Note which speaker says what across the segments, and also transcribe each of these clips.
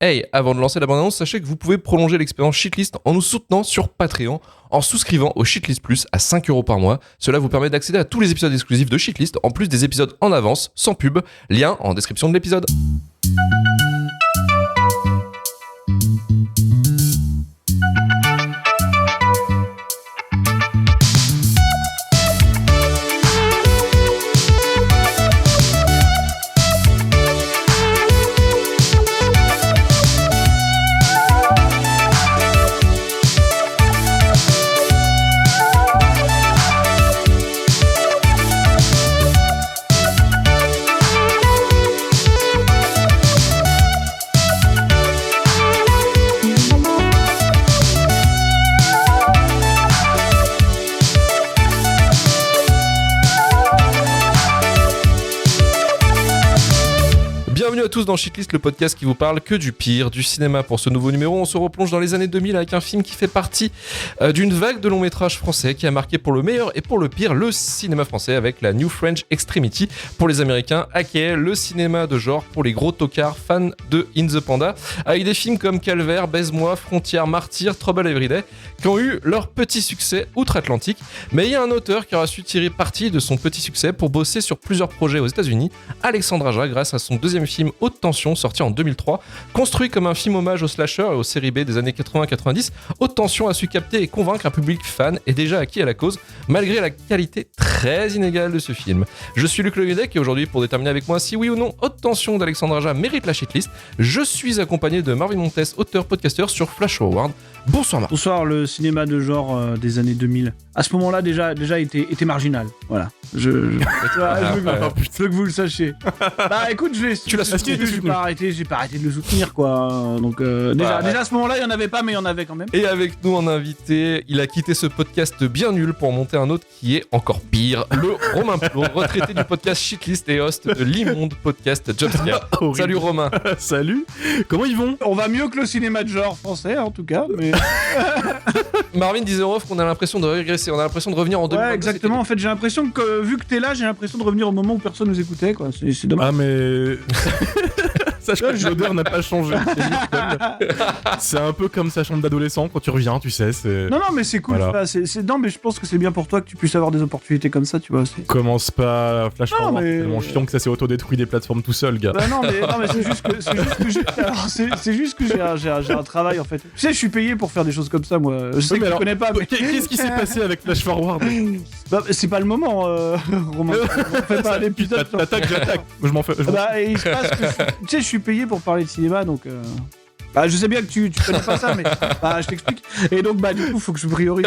Speaker 1: Hey, avant de lancer la bande-annonce, sachez que vous pouvez prolonger l'expérience Shitlist en nous soutenant sur Patreon en souscrivant au Shitlist Plus à 5 € par mois. Cela vous permet d'accéder à tous les épisodes exclusifs de Shitlist en plus des épisodes en avance, sans pub. Lien en description de l'épisode. Bienvenue à tous dans Shitlist, le podcast qui vous parle que du pire du cinéma. Pour ce nouveau numéro, on se replonge dans les années 2000 avec un film qui fait partie d'une vague de longs métrages français qui a marqué pour le meilleur et pour le pire le cinéma français avec la New French Extremity pour les Américains, aka le cinéma de genre pour les gros tocards fans de In the Panda, avec des films comme Calvaire, Baise-moi, Frontières, Martyr, Trouble Everyday, qui ont eu leur petit succès outre-Atlantique. Mais il y a un auteur qui aura su tirer parti de son petit succès pour bosser sur plusieurs projets aux États-Unis, Alexandre Aja, grâce à son deuxième film Haute Tension, sorti en 2003, construit comme un film hommage aux slashers et aux séries B des années 80-90. Haute Tension a su capter et convaincre un public fan et déjà acquis à la cause, malgré la qualité très inégale de ce film. Je suis Luc Leguedec et aujourd'hui, pour déterminer avec moi si oui ou non Haute Tension d'Alexandre Aja mérite la shitlist, je suis accompagné de Marvin Montes, auteur-podcasteur sur Flash Forward. Bonsoir Marc.
Speaker 2: Bonsoir, le cinéma de genre des années 2000. À ce moment-là, déjà était marginal. Voilà. Je veux que vous le sachiez. Bah écoute,
Speaker 1: Tu l'as soutenu.
Speaker 2: J'ai pas arrêté de le soutenir, quoi. Donc déjà à ce moment-là, il y en avait pas, mais il y en avait quand même.
Speaker 1: Et avec nous en invité, il a quitté ce podcast bien nul pour monter un autre qui est encore pire, le Romain Plot, retraité du podcast Shitlist et host de l'immonde podcast Jumpscare. Salut Romain.
Speaker 3: Salut. Comment ils vont?
Speaker 2: On va mieux que le cinéma de genre français, en tout cas. Mais...
Speaker 1: Marvin disait en off qu'on a l'impression de régresser, on a l'impression de revenir en 2022.
Speaker 2: Ouais, exactement. En fait, j'ai l'impression que vu que t'es là, j'ai l'impression de revenir au moment où personne nous écoutait, quoi. C'est dommage.
Speaker 3: Ah mais... Sache que l'odeur n'a pas changé. C'est un peu comme sa chambre d'adolescent quand tu reviens, tu sais.
Speaker 2: Non, mais c'est cool.
Speaker 3: Voilà.
Speaker 2: Non, mais je pense que c'est bien pour toi que tu puisses avoir des opportunités comme ça, tu vois.
Speaker 3: Commence pas Flash Forward,
Speaker 2: mais...
Speaker 3: c'est tellement chiant que ça s'est autodétruit des plateformes tout seul, gars.
Speaker 2: Bah non, mais c'est juste que j'ai un travail, en fait. Tu sais, je suis payé pour faire des choses comme ça, moi. Je sais que tu connais pas, mais...
Speaker 3: Qu'est-ce qui s'est passé avec Flash Forward?
Speaker 2: Bah, c'est pas le moment, Romain. On fait pas un épisode...
Speaker 3: J'attaque. Je m'en fais...
Speaker 2: Bah, il se passe que... Tu sais, je suis payé pour parler de cinéma, donc... Bah, je sais bien que tu connais pas ça, mais bah, je t'explique. Et donc, bah, du coup, faut que je priorise.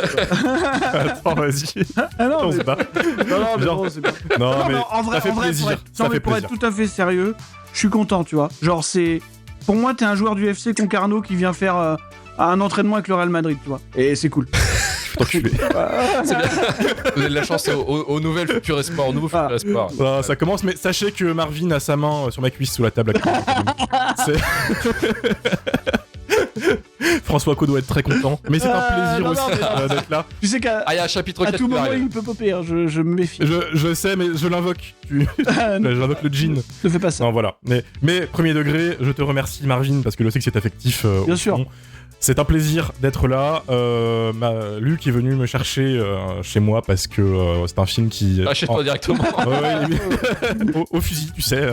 Speaker 3: Attends, vas-y.
Speaker 2: Ah non,
Speaker 3: On
Speaker 2: mais...
Speaker 3: sait pas.
Speaker 2: Non, mais bon, c'est pas...
Speaker 3: Non, mais
Speaker 2: en vrai,
Speaker 3: ça fait plaisir.
Speaker 2: pour être tout à fait sérieux, je suis content, tu vois. Genre, c'est... Pour moi, t'es un joueur du FC Concarneau qui vient faire un entraînement avec le Real Madrid, tu vois. Et c'est cool.
Speaker 1: C'est bien. Vous avez de la chance aux nouvelles futures espoirs, aux nouveaux futurs espoirs.
Speaker 3: Ça commence, mais sachez que Marvin a sa main sur ma cuisse sous la table. François Co doit être très content, mais c'est un plaisir aussi d'être là.
Speaker 2: Tu sais qu'à
Speaker 1: il y a un chapitre 4
Speaker 2: tout moment,
Speaker 1: arrive.
Speaker 2: il peut popper, hein, je me méfie.
Speaker 3: Je sais, mais je l'invoque. J'invoque le djean.
Speaker 2: Ne fais pas ça.
Speaker 3: Non, voilà. Mais premier degré, je te remercie, Marvin, parce que je sais que c'est affectif.
Speaker 2: Bien sûr.
Speaker 3: Fond. C'est un plaisir d'être là. Luc est venu me chercher chez moi parce que c'est un film qui...
Speaker 1: Ah, chez toi directement.
Speaker 3: Au fusil, tu sais.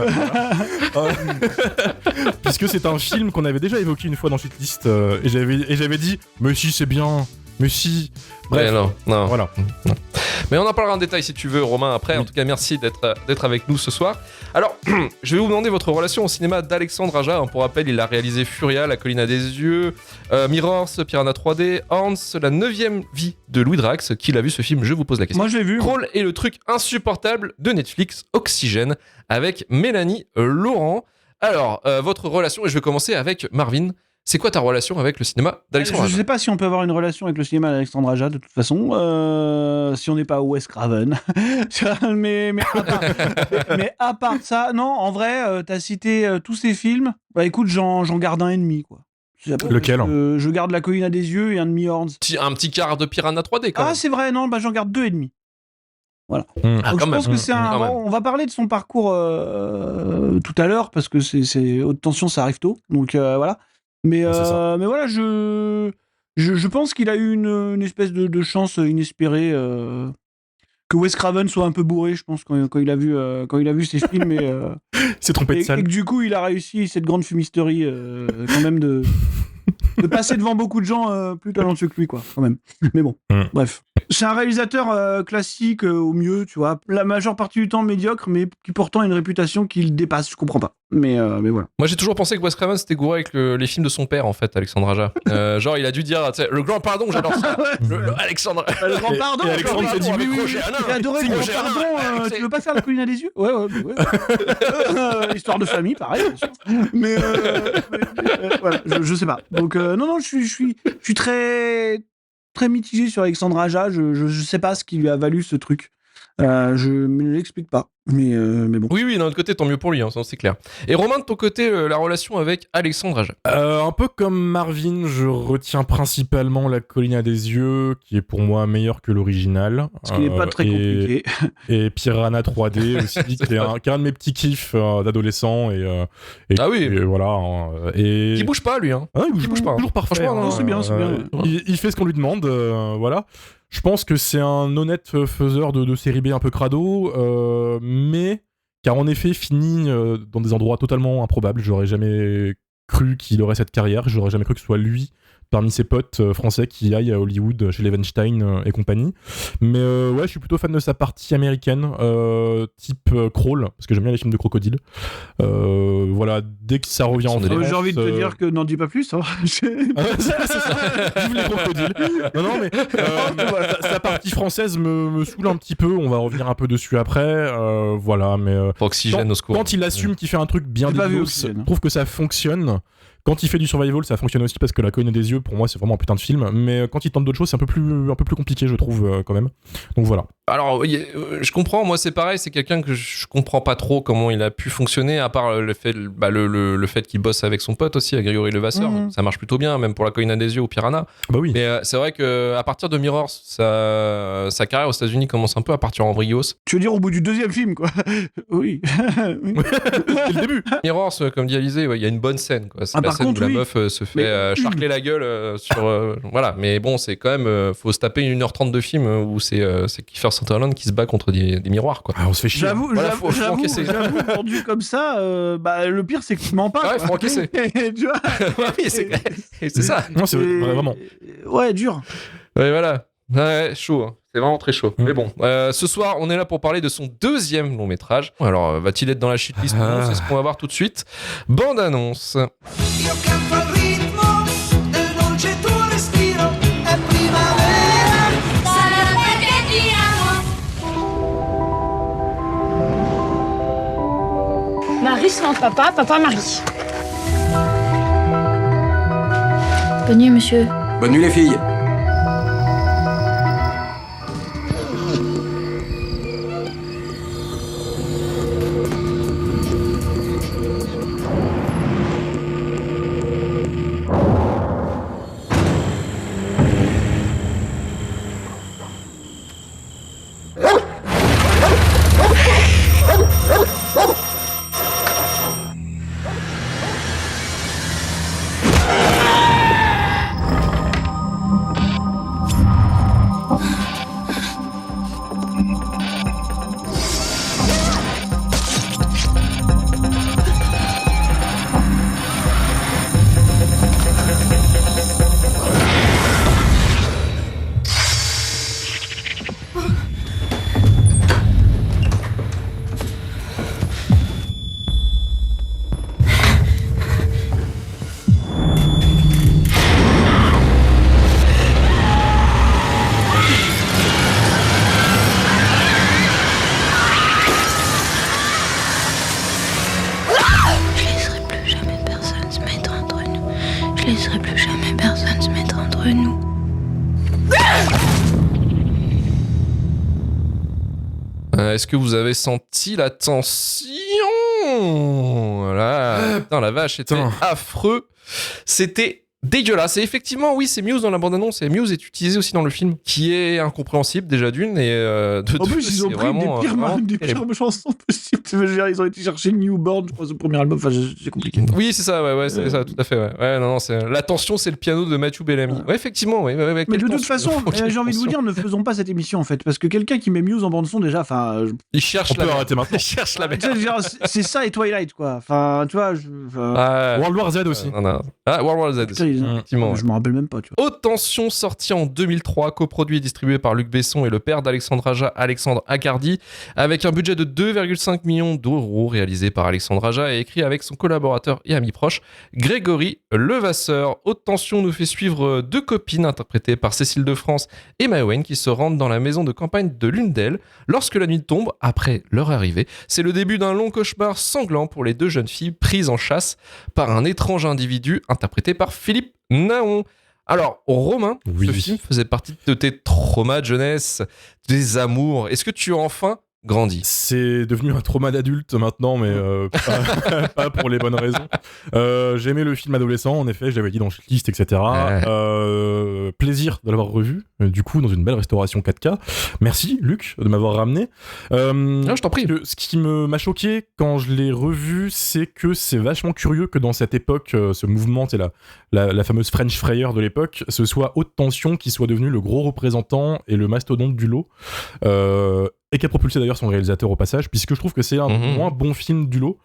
Speaker 3: Puisque c'est un film qu'on avait déjà évoqué une fois dans Shitlist et j'avais dit « Mais si, c'est bien. Mais si. » Bref.
Speaker 1: Non.
Speaker 3: Voilà.
Speaker 1: Non. Mais on en parlera en détail si tu veux, Romain, après. Oui. En tout cas, merci d'être avec nous ce soir. Alors, je vais vous demander votre relation au cinéma d'Alexandre Aja. Pour rappel, il a réalisé Furia, La colline à des yeux, Mirrors, Piranha 3D, Hans, La 9e vie de Louis Drax. Qui l'a vu ce film? Je vous pose la question.
Speaker 2: Moi, je l'ai vu.
Speaker 1: Crawl et le truc insupportable de Netflix, Oxygène, avec Mélanie Laurent. Alors, votre relation, et je vais commencer avec Marvin. C'est quoi ta relation avec le cinéma d'Alexandre Aja?
Speaker 2: Je sais pas si on peut avoir une relation avec le cinéma d'Alexandre Aja, de toute façon, si on n'est pas Wes Craven. mais à part ça, non, en vrai, t'as cité tous ces films. Bah écoute, j'en garde un et demi, quoi.
Speaker 3: Lequel?
Speaker 2: Je garde La colline à des yeux et un demi Horns.
Speaker 1: Un petit quart de Piranha 3D, quand même.
Speaker 2: Ah, c'est vrai, non, bah j'en garde deux et demi. Voilà.
Speaker 1: Ah,
Speaker 2: Donc
Speaker 1: quand
Speaker 2: je pense
Speaker 1: même.
Speaker 2: que c'est
Speaker 1: Quand même.
Speaker 2: on va parler de son parcours tout à l'heure parce que c'est haute tension, ça arrive tôt. Donc voilà. Mais
Speaker 3: C'est ça.
Speaker 2: mais voilà, je pense qu'il a eu une espèce de chance inespérée. Que Wes Craven soit un peu bourré, je pense, quand il a vu ces films
Speaker 3: C'est trompé de
Speaker 2: et
Speaker 3: salle.
Speaker 2: que du coup il a réussi cette grande fumisterie quand même de passer devant beaucoup de gens plus talentueux que lui, quoi, quand même. Mais bon, bref. C'est un réalisateur classique au mieux, tu vois, la majeure partie du temps médiocre, mais qui pourtant a une réputation qu'il dépasse. Je comprends pas. Mais voilà.
Speaker 1: Moi, j'ai toujours pensé que Wes Craven s'était gouré avec les films de son père, en fait, Alexandre Aja. Genre, il a dû dire, tu sais, le grand pardon, j'adore ça. Alexandre.
Speaker 2: Le grand pardon.
Speaker 3: et Alexandre
Speaker 2: le grand
Speaker 3: s'est dit,
Speaker 2: pardon,
Speaker 3: oui, oui,
Speaker 2: Roger Hanin. J'ai adoré le grand pardon. Tu veux pas faire la colline à des yeux? Ouais. Histoire de famille, pareil, bien sûr. Mais voilà, je sais pas. Donc non, je suis très très mitigé sur Alexandre Aja. Je sais pas ce qui lui a valu ce truc. Je ne l'explique pas. Mais bon.
Speaker 1: Oui, d'un autre côté, tant mieux pour lui, hein, ça, c'est clair. Et Romain, de ton côté, la relation avec Alexandre Aja.
Speaker 3: Un peu comme Marvin, je retiens principalement La colline à des yeux, qui est pour moi meilleur que l'original.
Speaker 2: Ce qui n'est pas très compliqué.
Speaker 3: Et Piranha 3D aussi, qui est un de mes petits kiffs d'adolescent.
Speaker 1: Ah oui.
Speaker 3: Et voilà. Et...
Speaker 1: Qui bouge pas, lui. Hein.
Speaker 3: Ah,
Speaker 1: Qui bouge pas.
Speaker 3: Toujours parfait.
Speaker 1: Franchement,
Speaker 2: non, c'est bien.
Speaker 3: Il fait ce qu'on lui demande, voilà. Je pense que c'est un honnête faiseur de série B un peu crado, mais qui a en effet fini dans des endroits totalement improbables. J'aurais jamais cru qu'il aurait cette carrière, j'aurais jamais cru que ce soit lui parmi ses potes français qui aillent à Hollywood chez Levenstein et compagnie. Mais ouais, je suis plutôt fan de sa partie américaine, type Crawl, parce que j'aime bien les films de crocodile. Voilà, dès que ça revient en France...
Speaker 2: J'ai envie de te dire que n'en dis pas plus. Hein.
Speaker 3: c'est ça, vive les crocodiles. Non, mais sa partie française me saoule un petit peu, on va revenir un peu dessus après. Voilà, mais...
Speaker 1: Oxygène au secours.
Speaker 3: Quand il assume qu'il fait un truc bien dégueulasse, je trouve que ça fonctionne. Quand il fait du survival, ça fonctionne aussi parce que La colline des yeux, pour moi, c'est vraiment un putain de film. Mais quand il tente d'autres choses, c'est un peu plus compliqué, je trouve, quand même. Donc voilà.
Speaker 1: Alors, je comprends, moi c'est pareil, c'est quelqu'un que je comprends pas trop comment il a pu fonctionner, à part le fait, le fait qu'il bosse avec son pote aussi, à Grégory Levasseur. Ça marche plutôt bien, même pour La colline des yeux ou Piranha.
Speaker 3: Bah oui.
Speaker 1: Mais c'est vrai qu'à partir de Mirrors, sa carrière aux États-Unis commence un peu à partir en brios.
Speaker 2: Tu veux dire au bout du deuxième film, quoi. Oui.
Speaker 3: C'est le début.
Speaker 1: Mirrors, comme dit Alizé, il y a une bonne scène, quoi. C'est la
Speaker 2: par
Speaker 1: scène
Speaker 2: contre,
Speaker 1: où la meuf se fait charcler la gueule sur... voilà, mais bon, c'est quand même... faut se taper 1h30 de film où c'est Kiefer Sutherland qui se bat contre des miroirs, quoi.
Speaker 3: Ah, on se fait chier.
Speaker 2: J'avoue, vendu comme ça, le pire c'est que tu mens pas.
Speaker 1: Ah ouais,
Speaker 2: quoi.
Speaker 1: faut encaisser.
Speaker 2: Tu vois.
Speaker 1: Oui, c'est ça.
Speaker 3: Non, c'est vraiment.
Speaker 2: Ouais, dur.
Speaker 1: Ouais, voilà. Ouais, chaud. Hein. C'est vraiment très chaud. Mais bon, ce soir, on est là pour parler de son deuxième long métrage. Alors, va-t-il être dans la shitlist ou non? C'est ce qu'on va voir tout de suite. Bande annonce.
Speaker 4: Io canto al ritmo del dolce tuo respiro, è primavera, sarà perché ti amo.
Speaker 5: Marie sans papa, papa Marie. Bonne nuit, monsieur.
Speaker 6: Bonne nuit les filles.
Speaker 1: Est-ce que vous avez senti la tension? Voilà. Putain, la vache, c'était affreux. C'était dégueulasse. Et effectivement, oui, c'est Muse dans la bande-annonce, et Muse est utilisé aussi dans le film, qui est incompréhensible déjà d'une, et de
Speaker 2: En
Speaker 1: deux,
Speaker 2: plus, ils ont
Speaker 1: c'est
Speaker 2: pris
Speaker 1: vraiment, vraiment
Speaker 2: des
Speaker 1: terrible.
Speaker 2: pires chansons possibles. Je veux dire, ils ont été chercher Newborn, je crois, ce premier album. Enfin, c'est compliqué.
Speaker 1: Oui, c'est ça, ouais, c'est ça, tout à fait. Ouais, non, c'est la tension, c'est le piano de Matthew Bellamy. Ouais, effectivement, ouais,
Speaker 2: Mais
Speaker 1: quelle
Speaker 2: de toute
Speaker 1: tension.
Speaker 2: façon,
Speaker 1: Quelle
Speaker 2: j'ai envie de vous
Speaker 1: tension.
Speaker 2: dire, ne faisons pas cette émission en fait, parce que quelqu'un qui met Muse en bande son déjà, enfin,
Speaker 1: Il cherche
Speaker 3: On peut
Speaker 1: la merde.
Speaker 3: arrêter maintenant.
Speaker 1: Il cherche la
Speaker 2: tu
Speaker 1: merde.
Speaker 2: sais, genre, c'est ça et Twilight quoi. Enfin, tu vois,
Speaker 1: Ah,
Speaker 3: World War Z aussi.
Speaker 1: non. Ah, World War Z.
Speaker 2: putain,
Speaker 1: Effectivement.
Speaker 2: je me rappelle même pas, tu vois.
Speaker 1: Haute Tension, sorti en 2003, coproduit et distribué par Luc Besson et le père d'Alexandre Aja, Alexandre Accardi, avec un budget de 2,5 millions d'euros, réalisé par Alexandre Aja et écrit avec son collaborateur et ami proche, Grégory Levasseur. Haute Tension nous fait suivre deux copines interprétées par Cécile de France et Maëwen qui se rendent dans la maison de campagne de l'une d'elles lorsque la nuit tombe après leur arrivée. C'est le début d'un long cauchemar sanglant pour les deux jeunes filles prises en chasse par un étrange individu interprété par Philippe Naon. Alors, Romain,
Speaker 3: Oui.
Speaker 1: ce film faisait partie de tes traumas de jeunesse, des amours. Est-ce que tu as enfin grandi?
Speaker 3: C'est devenu un trauma d'adulte maintenant, mais pas pour les bonnes raisons. J'ai aimé le film adolescent, en effet, je l'avais dit dans Shitlist, etc. Plaisir de l'avoir revu, du coup, dans une belle restauration 4K. Merci, Luc, de m'avoir ramené.
Speaker 1: Non, je t'en prie.
Speaker 3: Ce qui m'a choqué quand je l'ai revu, c'est que c'est vachement curieux que dans cette époque, ce mouvement, c'est la fameuse French Fryer de l'époque, ce soit Haute Tension qui soit devenu le gros représentant et le mastodonte du lot. Et qui a propulsé d'ailleurs son réalisateur au passage, puisque je trouve que c'est un moins bon film du lot.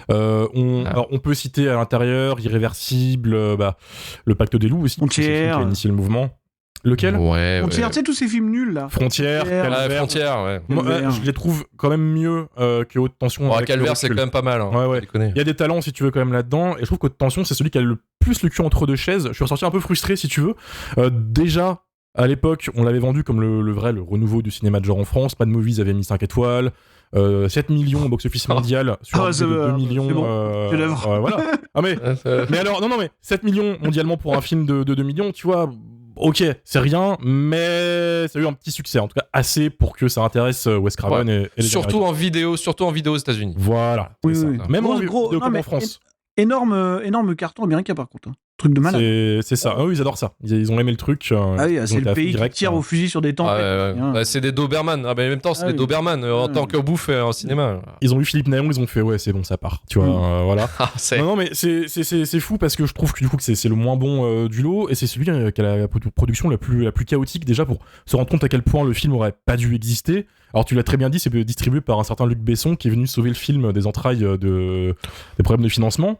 Speaker 3: Alors, on peut citer à l'intérieur Irréversible, Le Pacte des Loups aussi, c'est le film qui a initié le mouvement. Lequel
Speaker 1: Ouais.
Speaker 2: Tu sais tous ces films nuls là.
Speaker 3: Frontières, Calvaire.
Speaker 1: Frontière, ouais.
Speaker 3: Moi,
Speaker 2: Calvaire.
Speaker 3: je les trouve quand même mieux que Haute Tension.
Speaker 1: Oh,
Speaker 3: avec le
Speaker 1: Calvaire, c'est
Speaker 3: recul.
Speaker 1: quand même pas mal. Hein,
Speaker 3: Ouais, ouais.
Speaker 1: déconner.
Speaker 3: Il y a des talents, si tu veux, quand même là-dedans. Et je trouve qu'Haute Tension, c'est celui qui a le plus le cul entre deux chaises. Je suis ressorti un peu frustré, si tu veux. Déjà, à l'époque, on l'avait vendu comme le renouveau du cinéma de genre en France. Pas de Movies avait mis 5 étoiles. 7 millions au box-office mondial sur un budget de 2 millions.
Speaker 2: c'est bon. Chef-d'œuvre.
Speaker 3: Voilà. Ah, mais alors, non, mais 7 millions mondialement pour un film de 2 millions, tu vois. Ok, c'est rien, mais ça a eu un petit succès, en tout cas assez pour que ça intéresse Wes Craven et les
Speaker 1: surtout
Speaker 3: Américains.
Speaker 1: en vidéo aux États-Unis.
Speaker 3: Voilà.
Speaker 2: Oui,
Speaker 3: c'est
Speaker 2: oui.
Speaker 3: ça. Même en
Speaker 2: Gros,
Speaker 3: vidéo
Speaker 2: non,
Speaker 3: comme
Speaker 2: mais
Speaker 3: en France.
Speaker 2: énorme carton américain par contre. Hein. Truc de malade.
Speaker 3: C'est ça. Ah oui, ils adorent ça. Ils ont aimé le truc.
Speaker 2: Ah oui,
Speaker 3: ils
Speaker 2: c'est
Speaker 3: ont été
Speaker 2: le
Speaker 3: à fond
Speaker 2: pays qui
Speaker 3: direct,
Speaker 2: tire au fusil sur des
Speaker 1: Ah,
Speaker 2: tempêtes.
Speaker 1: ouais.
Speaker 2: Hein.
Speaker 1: Bah, c'est des Doberman. Ah, bah, en même temps, c'est
Speaker 2: Ah
Speaker 1: des
Speaker 2: oui.
Speaker 1: Doberman en
Speaker 2: Ouais.
Speaker 1: tant que bouffe en cinéma.
Speaker 3: Ils ont eu Philippe Naon, ils ont fait ouais, c'est bon, ça part. Tu vois, voilà.
Speaker 1: Ah, c'est.
Speaker 3: Non, mais c'est fou parce que je trouve que du coup que c'est le moins bon du lot et c'est celui qui a la production la plus chaotique déjà pour se rendre compte à quel point le film aurait pas dû exister. Alors tu l'as très bien dit, c'est distribué par un certain Luc Besson qui est venu sauver le film des entrailles des problèmes de financement.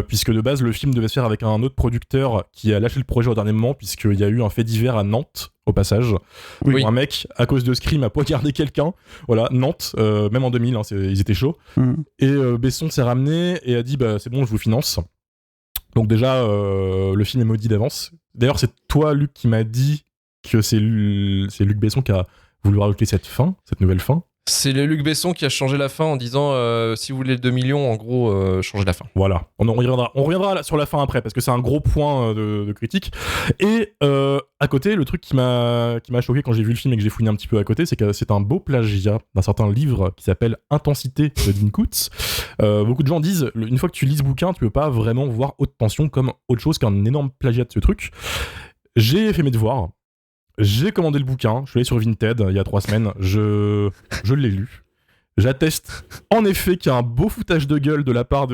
Speaker 3: Puisque de base le film devait se faire avec un autre producteur qui a lâché le projet au dernier moment puisqu'il y a eu un fait divers à Nantes au passage
Speaker 1: Oui.
Speaker 3: où un mec à cause de Scream a poignardé quelqu'un, voilà, Nantes, même en 2000 ils étaient chauds et Besson s'est ramené et a dit bah c'est bon, je vous finance. Donc déjà le film est maudit d'avance. D'ailleurs c'est toi Luc qui m'a dit que c'est Luc Besson qui a voulu rajouter cette nouvelle fin.
Speaker 1: C'est le Luc Besson qui a changé la fin en disant si vous voulez le 2 millions, en gros, changez la fin.
Speaker 3: Voilà, on reviendra sur la fin après parce que c'est un gros point de critique. Et à côté, le truc qui m'a choqué quand j'ai vu le film et que j'ai fouiné un petit peu à côté, c'est que c'est un beau plagiat d'un certain livre qui s'appelle Intensité de Dean Koontz. Beaucoup de gens disent, une fois que tu lis ce bouquin, tu peux pas vraiment voir Haute Tension comme autre chose qu'un énorme plagiat de ce truc. J'ai fait mes devoirs. J'ai commandé le bouquin, je suis allé sur Vinted il y a 3 semaines, je l'ai lu. J'atteste en effet qu'il y a un beau foutage de gueule de la part du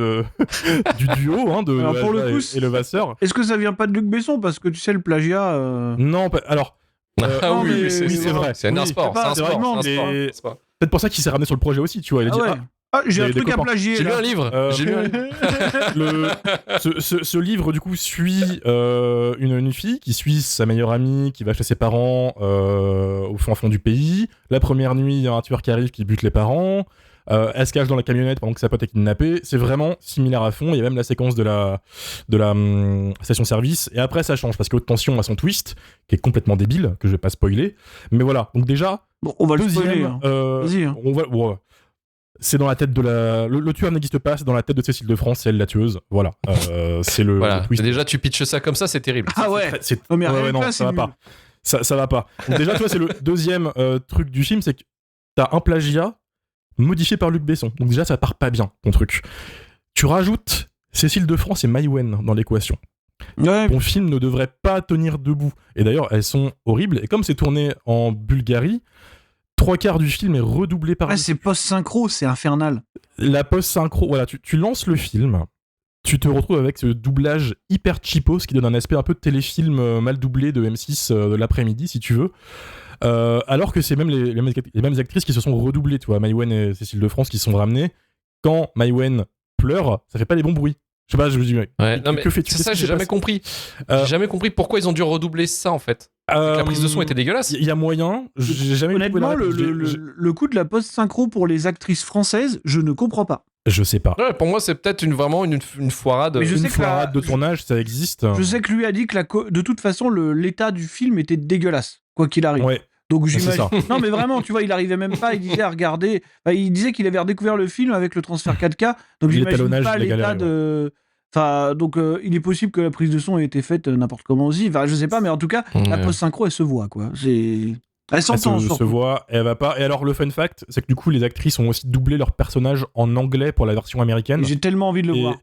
Speaker 3: duo de
Speaker 2: Alors, pour le
Speaker 3: Aja
Speaker 2: coup,
Speaker 3: et Levasseur.
Speaker 2: Est-ce que ça vient pas de Luc Besson? Parce que tu sais, le plagiat.
Speaker 3: Non, alors.
Speaker 1: Ah
Speaker 2: non,
Speaker 1: oui,
Speaker 2: mais-
Speaker 1: oui, c'est
Speaker 3: vrai.
Speaker 1: C'est un
Speaker 3: Oui,
Speaker 1: sport.
Speaker 2: c'est pas-
Speaker 1: C'est un
Speaker 2: c'est
Speaker 1: sport.
Speaker 2: vraiment,
Speaker 1: C'est un sport.
Speaker 3: mais-
Speaker 1: C'est pas-
Speaker 3: Peut-être pour ça qu'il s'est ramené sur le projet aussi, tu vois. Il a
Speaker 2: Ah
Speaker 3: dit,
Speaker 2: ouais. J'ai un
Speaker 3: des
Speaker 2: truc à
Speaker 3: copains.
Speaker 2: plagier.
Speaker 1: J'ai lu
Speaker 2: là.
Speaker 1: un livre. J'ai lu un livre.
Speaker 3: Ce livre du coup suit une fille qui suit sa meilleure amie qui va chez ses parents au fond du pays. La première nuit, il y a un tueur qui arrive qui bute les parents. Elle se cache dans la camionnette pendant que sa pote est kidnappée. C'est vraiment similaire à fond. Il y a même la séquence de la station-service. Et après, ça change parce que Haute Tension a son twist qui est complètement débile, que je vais pas spoiler. Mais voilà. Donc déjà,
Speaker 2: Bon, on va le spoiler.
Speaker 3: deuxième,
Speaker 2: hein. Vas-y, hein.
Speaker 3: on va. Ouais. C'est dans la tête de le tueur n'existe pas, c'est dans la tête de Cécile de France, c'est elle la tueuse. Voilà. C'est le
Speaker 1: Voilà.
Speaker 3: twist.
Speaker 1: Déjà, tu pitches ça comme ça, c'est terrible.
Speaker 2: Ah ouais. Oh, mais rien que
Speaker 3: non,
Speaker 2: là,
Speaker 3: ça va
Speaker 2: c'est
Speaker 3: pas.
Speaker 2: nul.
Speaker 3: Ça va pas. Donc déjà, tu vois, c'est le deuxième truc du film, c'est que t'as un plagiat modifié par Luc Besson. Donc déjà, ça part pas bien, ton truc. Tu rajoutes Cécile de France et Maïwen dans l'équation.
Speaker 2: Ouais,
Speaker 3: ton film ne devrait pas tenir debout. Et d'ailleurs, elles sont horribles. Et comme c'est tourné en Bulgarie, 3/4 du film est redoublé par...
Speaker 2: ouais, c'est post-synchro, c'est infernal.
Speaker 3: La post-synchro, voilà, tu lances le film, tu te retrouves avec ce doublage hyper cheapos qui donne un aspect un peu de téléfilm mal doublé de M6 de l'après-midi, si tu veux. Alors que c'est même les mêmes actrices qui se sont redoublées, tu vois, Maïwenn et Cécile de France qui se sont ramenées. Quand Maïwenn pleure, ça fait pas les bons bruits. Je sais pas, je me dis, mec,
Speaker 1: Ouais, non, mais
Speaker 3: que fais-tu?
Speaker 1: c'est ça,
Speaker 3: Qu'est-ce qui
Speaker 1: j'ai
Speaker 3: s'est
Speaker 1: jamais
Speaker 3: passé
Speaker 1: compris.
Speaker 3: Euh,
Speaker 1: J'ai jamais compris pourquoi ils ont dû redoubler ça en fait. La prise de son était dégueulasse.
Speaker 3: Il y a moyen, j'ai jamais trouvé la
Speaker 2: Honnêtement,
Speaker 3: réponse.
Speaker 2: le coup de la post-synchro pour les actrices françaises, je ne comprends pas.
Speaker 3: Je sais pas.
Speaker 1: Ouais, pour moi, c'est peut-être vraiment une foirade.
Speaker 2: Mais je sais
Speaker 3: Une
Speaker 2: que
Speaker 3: foirade de tournage, ça existe.
Speaker 2: Je sais que lui a dit que de toute façon, l'état du film était dégueulasse, quoi qu'il arrive.
Speaker 3: Ouais,
Speaker 2: Donc
Speaker 3: c'est
Speaker 2: j'imagine.
Speaker 3: ça.
Speaker 2: Non, mais vraiment, tu vois, il arrivait même pas. Il disait à regarder. Enfin, il disait qu'il avait redécouvert le film avec le transfert 4K. Donc j'imagine
Speaker 3: L'étalonnage,
Speaker 2: pas
Speaker 3: il a
Speaker 2: l'état
Speaker 3: galéré,
Speaker 2: de. Enfin, donc il est possible que la prise de son ait été faite n'importe comment aussi. Enfin, je sais pas, mais en tout cas, la
Speaker 1: Ouais.
Speaker 2: post-synchro, elle se voit, quoi. Elle
Speaker 3: Elle
Speaker 2: s'entend,
Speaker 3: se
Speaker 2: surtout.
Speaker 3: voit et elle va pas. Et alors, le fun fact, c'est que du coup, les actrices ont aussi doublé leur personnage en anglais pour la version américaine.
Speaker 2: J'ai tellement envie de le
Speaker 3: Et,
Speaker 2: voir.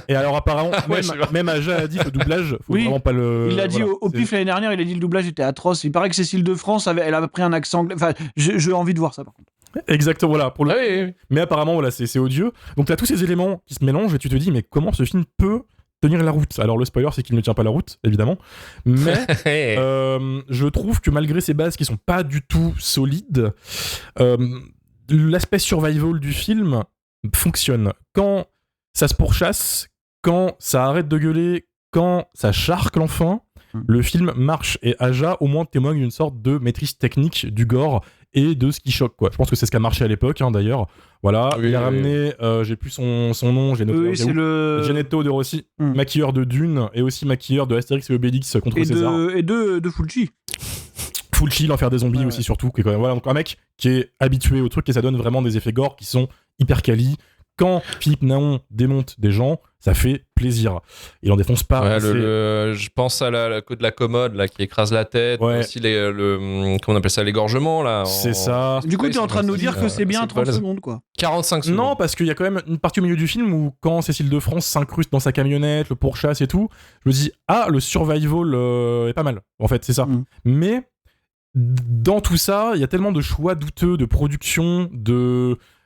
Speaker 3: et alors, apparemment,
Speaker 1: Ouais, je sais pas.
Speaker 3: même Aja a dit que le doublage, faut
Speaker 2: Oui,
Speaker 3: vraiment pas le.
Speaker 2: Il l'a dit
Speaker 3: voilà,
Speaker 2: au
Speaker 3: c'est-
Speaker 2: pif l'année dernière, il a dit le doublage était atroce. Il paraît que Cécile de France, elle avait pris un accent anglais. Enfin, j'ai envie de voir ça, par contre.
Speaker 3: Exactement, voilà. Pour le...
Speaker 1: Ah oui, oui,
Speaker 3: Mais apparemment, voilà, c'est odieux. Donc, t'as tous ces éléments qui se mélangent et tu te dis, mais comment ce film peut tenir la route? Alors, le spoiler, c'est qu'il ne tient pas la route, évidemment. Mais.
Speaker 1: oui.
Speaker 3: Je trouve que malgré ces bases qui sont pas du tout solides, l'aspect survival du film fonctionne. Quand ça se pourchasse, quand ça arrête de gueuler, quand ça charque enfin, le film marche. Et Aja, au moins, témoigne d'une sorte de maîtrise technique du gore et de ce qui choque, quoi. Je pense que c'est ce qui a marché à l'époque, hein, d'ailleurs. Voilà,
Speaker 1: Oui,
Speaker 3: il a
Speaker 1: oui,
Speaker 3: ramené, j'ai plus son nom, j'ai noté.
Speaker 2: Oui, c'est le.
Speaker 3: Gianetto de Rossi, maquilleur de Dune et aussi maquilleur de Astérix et Obélix contre
Speaker 2: Et
Speaker 3: César.
Speaker 2: de Fulci.
Speaker 3: Fulci, l'enfer des zombies
Speaker 2: Ouais,
Speaker 3: aussi, surtout. Qui est quand même, voilà, donc un mec qui est habitué au truc et ça donne vraiment des effets gore qui sont hyper quali. Quand Philippe Naon démonte des gens, ça fait plaisir. Il en défonce pas.
Speaker 1: Ouais,
Speaker 3: assez.
Speaker 1: je pense à la de la commode là qui écrase la tête,
Speaker 3: Ouais.
Speaker 1: aussi comment on appelle ça, l'égorgement là.
Speaker 3: C'est ça.
Speaker 2: Du coup,
Speaker 1: Ouais,
Speaker 2: t'es en train de nous dire que c'est bien
Speaker 1: c'est
Speaker 2: 30
Speaker 1: balèze.
Speaker 2: secondes, quoi.
Speaker 1: 45 secondes.
Speaker 3: Non, parce qu'il y a quand même une partie au milieu du film où quand Cécile de France s'incruste dans sa camionnette, le pourchasse et tout, je me dis, ah, le survival est pas mal. En fait, c'est ça. Mais dans tout ça, il y a tellement de choix douteux de production,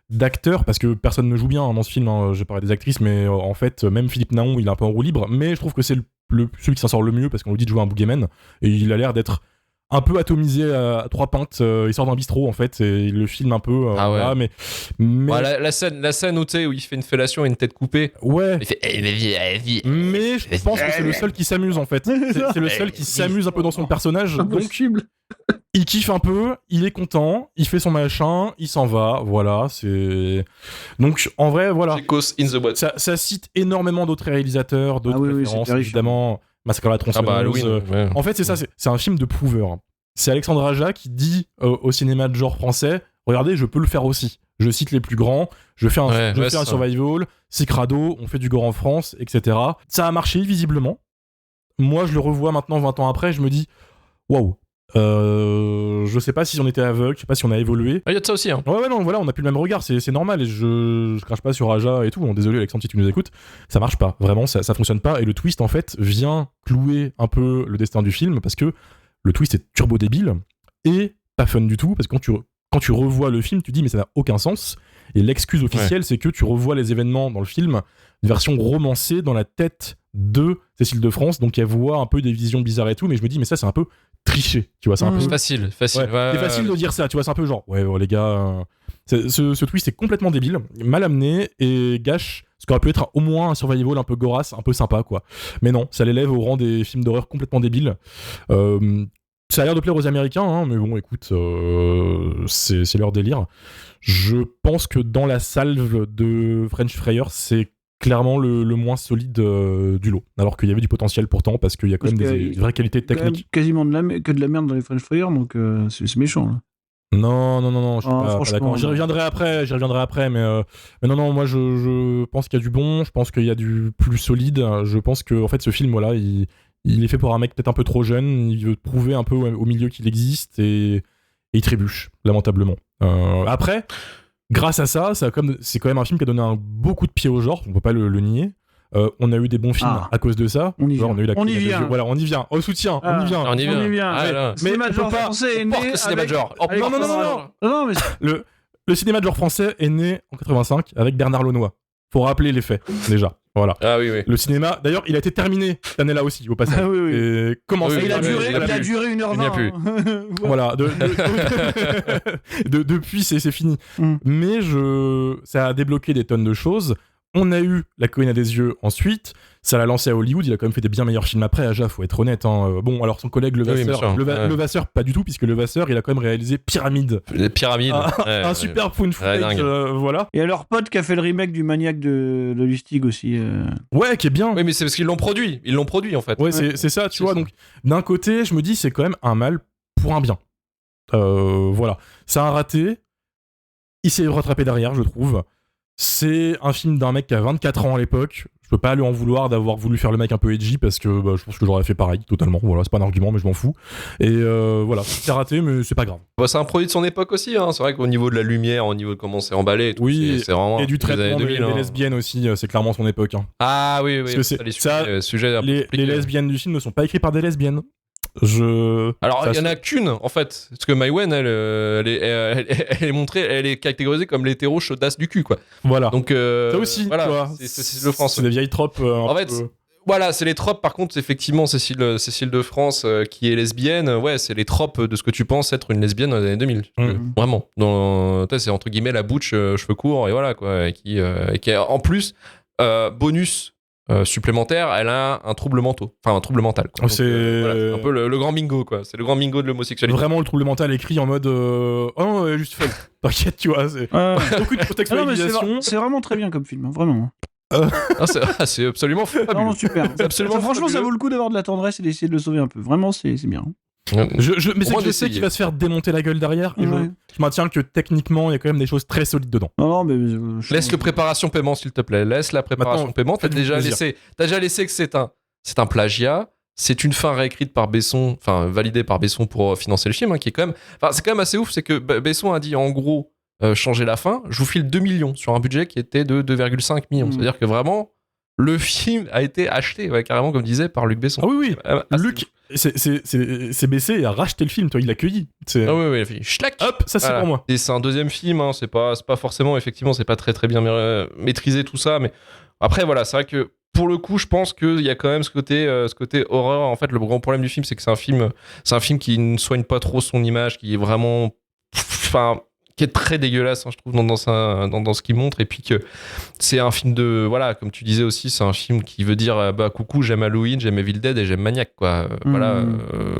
Speaker 3: d'acteurs, parce que personne ne joue bien dans ce film, hein. J'ai parlé des actrices, mais en fait, même Philippe Naon, il est un peu en roue libre, mais je trouve que c'est celui qui s'en sort le mieux, parce qu'on lui dit de jouer un boogeyman, et il a l'air d'être un peu atomisé à 3 pintes, il sort d'un bistrot en fait, et il le filme un peu,
Speaker 1: Ah ouais.
Speaker 3: voilà, mais
Speaker 1: Ouais, la scène où, tu sais, où il fait une fellation et une tête coupée.
Speaker 3: ouais.
Speaker 1: Il fait vas-y.
Speaker 3: Mais je pense que c'est le seul qui s'amuse en fait. C'est le seul qui s'amuse un peu dans son personnage. Donc
Speaker 2: Impossible.
Speaker 3: il kiffe un peu, il est content, il fait son machin, il s'en va. Voilà, c'est. Donc en vrai, voilà.
Speaker 1: Chekos in the boîte.
Speaker 3: Ça cite énormément d'autres réalisateurs, d'autres
Speaker 2: Ah oui, oui,
Speaker 3: références,
Speaker 2: c'était riche.
Speaker 3: évidemment. Massacre à la
Speaker 1: Ah
Speaker 3: tronçonneuse.
Speaker 1: bah Halloween. Ouais.
Speaker 3: En fait, c'est ça, c'est un film de prouveur. C'est Alexandre Aja qui dit au cinéma de genre français, regardez, je peux le faire aussi. Je cite les plus grands, je fais un
Speaker 1: ça.
Speaker 3: survival, c'est crado, on fait du gore en France, etc. Ça a marché, visiblement. Moi, je le revois maintenant, 20 ans après, je me dis, waouh, je sais pas si on était aveugle, je sais pas si on a évolué.
Speaker 1: Ah, il y a de ça aussi, hein.
Speaker 3: Ouais, non, voilà, on a plus le même regard, c'est normal, et je crache pas sur Aja et tout, bon, désolé Alexandre si tu nous écoutes, ça marche pas, vraiment, ça fonctionne pas, et le twist, en fait, vient clouer un peu le destin du film, parce que le twist est turbo débile, et pas fun du tout, parce que quand tu revois le film, tu dis, mais ça n'a aucun sens, et l'excuse officielle, c'est que tu revois les événements dans le film, une version romancée dans la tête de Cécile de France, donc elle voit un peu des visions bizarres et tout, mais je me dis, mais ça, c'est un peu triché, tu vois, c'est un peu...
Speaker 1: C'est facile.
Speaker 3: Ouais,
Speaker 1: Ouais,
Speaker 3: c'est facile de dire ça, tu vois, c'est un peu genre, ouais, les gars, ce twist est complètement débile, mal amené et gâche ce qui aurait pu être au moins un survival un peu gorasse, un peu sympa, quoi. Mais non, ça l'élève au rang des films d'horreur complètement débiles. Ça a l'air de plaire aux Américains, hein, mais bon, écoute, c'est leur délire. Je pense que dans la salve de French Fryer, c'est clairement le moins solide du lot. Alors qu'il y avait du potentiel pourtant, parce qu'il y a quand même des vraies qualités
Speaker 2: Quand même
Speaker 3: techniques.
Speaker 2: quasiment que de la merde dans les French Fire, donc c'est méchant. Là.
Speaker 3: Non, je suis pas
Speaker 2: franchement,
Speaker 3: d'accord. J'y
Speaker 2: non.
Speaker 3: reviendrai après, mais non, moi je pense qu'il y a du bon, je pense qu'il y a du plus solide. Je pense que en fait ce film, voilà, il est fait pour un mec peut-être un peu trop jeune, il veut prouver un peu au milieu qu'il existe et il trébuche, lamentablement. Après, grâce à ça, c'est quand même un film qui a donné beaucoup de pied au genre, on peut pas le nier. On a eu des bons films
Speaker 2: Ah.
Speaker 3: à cause de ça.
Speaker 2: On y
Speaker 3: Genre,
Speaker 2: vient.
Speaker 3: on a eu la
Speaker 2: On y
Speaker 3: Colline des
Speaker 2: vient.
Speaker 3: Yeux. Voilà, on y vient. Au soutien, on y vient.
Speaker 1: On y vient.
Speaker 2: On y vient.
Speaker 1: Ah,
Speaker 2: Ouais.
Speaker 1: là.
Speaker 2: Le cinéma
Speaker 3: Mais
Speaker 2: de genre
Speaker 3: on peut pas-
Speaker 2: français est
Speaker 1: Porte
Speaker 2: né
Speaker 1: le cinéma
Speaker 2: avec...
Speaker 1: de genre. Oh,
Speaker 2: avec-
Speaker 3: non, non, non.
Speaker 2: Non, mais
Speaker 3: Le cinéma de genre français est né en 85 avec Bernard Launois. Faut rappeler les faits, déjà. Voilà.
Speaker 1: Ah oui, oui.
Speaker 3: Le cinéma, d'ailleurs, il a été terminé cette année-là aussi, au passage.
Speaker 2: Ah oui, oui.
Speaker 3: Et comment
Speaker 1: Oui,
Speaker 3: ça
Speaker 1: oui,
Speaker 2: il a
Speaker 1: oui,
Speaker 2: duré,
Speaker 1: il y en a
Speaker 2: il a
Speaker 1: plus.
Speaker 2: duré 1h20.
Speaker 1: Il n'y a plus.
Speaker 2: hein.
Speaker 3: Voilà, depuis c'est fini.
Speaker 2: Mm.
Speaker 3: Mais ça a débloqué des tonnes de choses. On a eu La Colline à des Yeux ensuite. Ça l'a lancé à Hollywood. Il a quand même fait des bien meilleurs films après. Aja, faut être honnête. Hein. Bon, alors son collègue
Speaker 1: Oui, bien
Speaker 3: Levasseur,
Speaker 1: sûr. Ouais.
Speaker 3: Levasseur, pas du tout, puisque Levasseur, il a quand même réalisé Pyramide.
Speaker 1: Les pyramides.
Speaker 3: Un super fun footage,
Speaker 1: dingue.
Speaker 3: voilà.
Speaker 2: Et leur pote qui a fait le remake du Maniac de Lustig aussi.
Speaker 3: Ouais, qui est bien.
Speaker 1: Oui, mais c'est parce qu'ils l'ont produit. Ils l'ont produit, en fait.
Speaker 3: Ouais, c'est ça, tu
Speaker 1: C'est
Speaker 3: vois.
Speaker 1: ça.
Speaker 3: Donc, d'un côté, je me dis, c'est quand même un mal pour un bien. Voilà. C'est un raté. Il s'est rattrapé derrière, je trouve. C'est un film d'un mec qui a 24 ans à l'époque. Je peux pas lui en vouloir d'avoir voulu faire le mec un peu edgy parce que je pense que j'aurais fait pareil, totalement. Voilà, c'est pas un argument, mais je m'en fous. Et voilà, c'est raté, mais c'est pas grave.
Speaker 1: Bah, c'est un produit de son époque aussi. Hein. C'est vrai qu'au niveau de la lumière, au niveau de comment c'est emballé, et tout,
Speaker 3: Oui,
Speaker 1: c'est vraiment.
Speaker 3: Et du
Speaker 1: les années
Speaker 3: traitement
Speaker 1: 2000,
Speaker 3: des
Speaker 1: hein.
Speaker 3: lesbiennes aussi, c'est clairement son époque. Hein.
Speaker 1: Ah oui, oui.
Speaker 3: Parce que c'est-
Speaker 1: les
Speaker 3: ça,
Speaker 1: sujets un peu
Speaker 3: Les
Speaker 1: compliqués.
Speaker 3: lesbiennes du film ne sont pas écrites par des lesbiennes.
Speaker 1: Alors,
Speaker 3: ça
Speaker 1: il y en
Speaker 3: se-
Speaker 1: a qu'une, en fait. Parce que Maïwen, elle est montrée, elle est catégorisée comme l'hétéro chaudasse du cul, quoi.
Speaker 3: Voilà.
Speaker 1: Donc,
Speaker 3: ça aussi,
Speaker 1: voilà,
Speaker 3: tu vois.
Speaker 1: c'est le France.
Speaker 3: C'est des vieilles tropes.
Speaker 1: En fait, voilà, c'est les tropes. Par contre, effectivement, Cécile de France, qui est lesbienne, ouais, c'est les tropes de ce que tu penses être une lesbienne dans les années 2000. Vraiment. C'est entre guillemets la butch, cheveux courts, et voilà, quoi. Et qui a, en plus, bonus supplémentaire, elle a un trouble mental. Enfin, un trouble mental. Quoi. Donc,
Speaker 3: C'est-
Speaker 1: voilà, c'est un peu le grand bingo, quoi. C'est le grand bingo de l'homosexualité.
Speaker 3: Vraiment le trouble mental écrit en mode oh non, elle est juste folle. T'inquiète, tu vois. C'est beaucoup de
Speaker 2: Ah non, mais
Speaker 3: contextualisation.
Speaker 2: c'est vraiment très bien comme film, hein, vraiment.
Speaker 1: Ah, c'est absolument fabuleux.
Speaker 2: Vraiment super.
Speaker 1: C'est absolument
Speaker 2: Franchement, ça
Speaker 1: fabuleux.
Speaker 2: vaut le coup d'avoir de la tendresse et d'essayer de le sauver un peu. Vraiment, c'est bien.
Speaker 3: Mais
Speaker 1: Au
Speaker 3: c'est
Speaker 1: moins
Speaker 3: que je sais
Speaker 1: d'essayer.
Speaker 3: qu'il va se faire démonter la gueule derrière. Et
Speaker 2: Ouais.
Speaker 3: je maintiens que techniquement, il y a quand même des choses très solides dedans.
Speaker 2: Non, mais.
Speaker 1: Laisse le préparation paiement, s'il te plaît. Laisse la préparation
Speaker 3: Maintenant,
Speaker 1: paiement. T'as
Speaker 3: faites-vous
Speaker 1: déjà
Speaker 3: plaisir.
Speaker 1: laissé que c'est un plagiat. C'est une fin réécrite par Besson, enfin validée par Besson pour financer le film, hein, qui est quand même. Enfin, c'est quand même assez ouf. C'est que Besson a dit en gros changer la fin. Je vous file 2 millions sur un budget qui était de 2,5 millions. C'est-à-dire que vraiment. Le film a été acheté, ouais, carrément, comme disait, par Luc Besson.
Speaker 3: Ah oui, oui.
Speaker 1: Assez
Speaker 3: Luc, c'est baissé et a racheté le film, toi, il l'a accueilli.
Speaker 1: Ah oui, oui, il a fait schlack.
Speaker 3: Hop, ça c'est
Speaker 1: Voilà.
Speaker 3: pour moi.
Speaker 1: Et c'est un deuxième film, hein, c'est pas forcément, effectivement, c'est pas très très bien maîtrisé tout ça, mais après voilà, c'est vrai que pour le coup, je pense qu'il y a quand même ce côté horreur. En fait, le grand problème du film, c'est que c'est un film qui ne soigne pas trop son image, qui est vraiment, enfin, qui est très dégueulasse, hein, je trouve, dans ce qu'il montre, et puis que c'est un film de, voilà, comme tu disais aussi, c'est un film qui veut dire, bah coucou, j'aime Halloween, j'aime Evil Dead et j'aime Maniac, quoi. Voilà,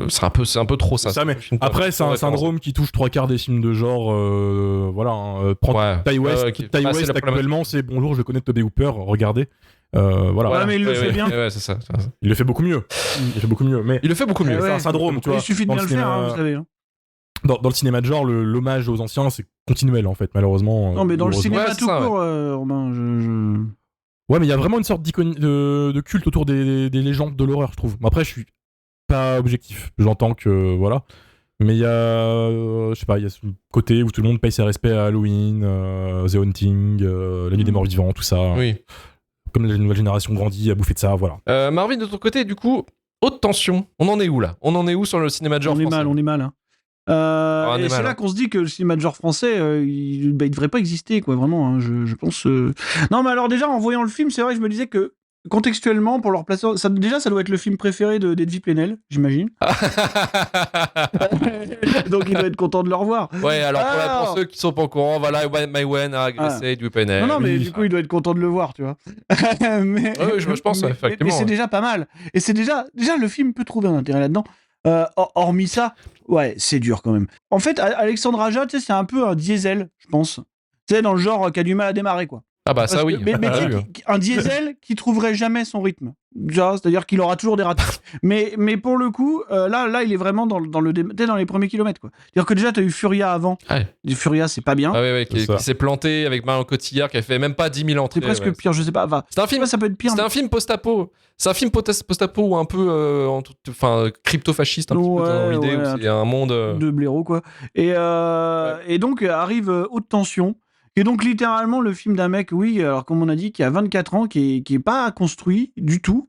Speaker 1: c'est un peu trop ça.
Speaker 3: Ça, mais
Speaker 1: un film
Speaker 3: après, c'est un
Speaker 1: référence.
Speaker 3: syndrome qui touche 3/4 des films de genre. Voilà, hein, prends
Speaker 1: Ouais.
Speaker 3: Ty West,
Speaker 1: Ouais,
Speaker 3: Ty
Speaker 1: c'est
Speaker 3: West
Speaker 1: la
Speaker 3: actuellement, c'est bonjour, je connais Toby Hooper, regardez. Voilà.
Speaker 2: Ouais, mais il le fait bien.
Speaker 1: Ouais, c'est ça.
Speaker 3: Il le fait beaucoup mieux. Il fait beaucoup mieux. Mais
Speaker 1: Il le fait beaucoup mieux.
Speaker 2: Ah ouais.
Speaker 3: c'est un syndrome, tu vois.
Speaker 2: Il suffit de
Speaker 3: Dans
Speaker 2: bien
Speaker 3: le
Speaker 2: le faire,
Speaker 3: cinéma-
Speaker 2: hein, vous savez. hein.
Speaker 3: Dans le cinéma de genre, l'hommage aux anciens, c'est continuel en fait, malheureusement.
Speaker 2: Non, mais dans le
Speaker 3: malheureusement.
Speaker 2: cinéma
Speaker 1: Ouais, c'est
Speaker 2: tout
Speaker 1: ça,
Speaker 2: court, Romain,
Speaker 3: Ouais, mais il y a vraiment une sorte de culte autour des légendes de l'horreur, je trouve. Après, je suis pas objectif. J'entends que voilà. Mais il y a, je sais pas, il y a ce côté où tout le monde paye ses respects à Halloween, The Haunting, La Nuit des Morts Vivants, tout ça.
Speaker 1: Oui.
Speaker 3: Comme la nouvelle génération grandit, a bouffé de ça, voilà.
Speaker 1: Marvin, de ton côté, du coup, haute tension. On en est où là? On en est où sur le cinéma de genre
Speaker 2: on est
Speaker 1: français?
Speaker 2: mal. Hein.
Speaker 1: On est
Speaker 2: Et c'est
Speaker 1: mal,
Speaker 2: là
Speaker 1: hein.
Speaker 2: qu'on se dit que le cinéma de genre français, il devrait pas exister, quoi, vraiment. Hein, je pense. Non, mais alors déjà, en voyant le film, c'est vrai que je me disais que contextuellement, pour leur placer, ça doit être le film préféré d'Edwy Plenel, j'imagine. Donc il doit être content de le revoir.
Speaker 1: Ouais, alors
Speaker 2: Alors.
Speaker 1: pour ceux qui sont pas au courant, voilà, Maïwen a agressé du PNL.
Speaker 2: Non, mais
Speaker 3: oui.
Speaker 2: du coup, il doit être content de le voir, tu vois. mais,
Speaker 1: Ouais, je pense,
Speaker 2: mais
Speaker 1: effectivement,
Speaker 2: c'est
Speaker 1: ouais.
Speaker 2: déjà pas mal. Et c'est déjà le film peut trouver un intérêt là-dedans. Hormis ça, ouais, c'est dur quand même. En fait, Alexandre Aja, tu sais, c'est un peu un diesel, je pense. Tu sais, dans le genre qui a du mal à démarrer, quoi.
Speaker 1: Ah bah ça
Speaker 2: Parce
Speaker 1: oui.
Speaker 2: que- mais
Speaker 1: Ah,
Speaker 2: tu sais,
Speaker 1: oui.
Speaker 2: un diesel qui trouverait jamais son rythme. Déjà, c'est-à-dire qu'il aura toujours des ratés. mais pour le coup, là, il est vraiment dans les premiers kilomètres, quoi. C'est-à-dire que déjà, t'as eu Furia avant.
Speaker 1: Ouais.
Speaker 2: Furia, c'est pas bien.
Speaker 1: Ah ouais,
Speaker 3: C'est ça.
Speaker 1: qui s'est planté avec Marion Cotillard, qui a fait même pas 10 000 entrées.
Speaker 2: c'est presque
Speaker 1: ouais.
Speaker 2: pire, je sais pas. Enfin,
Speaker 1: C'est un film.
Speaker 2: ça peut être pire.
Speaker 1: C'est un film post-apo. C'est un film post-apo ou un peu crypto-fasciste, un petit peu dans l'idée où c'est un monde.
Speaker 2: de blaireau, quoi. Et donc arrive Haute Tension, qui est donc littéralement le film d'un mec, oui, alors comme on a dit, qui a 24 ans, qui est pas construit du tout,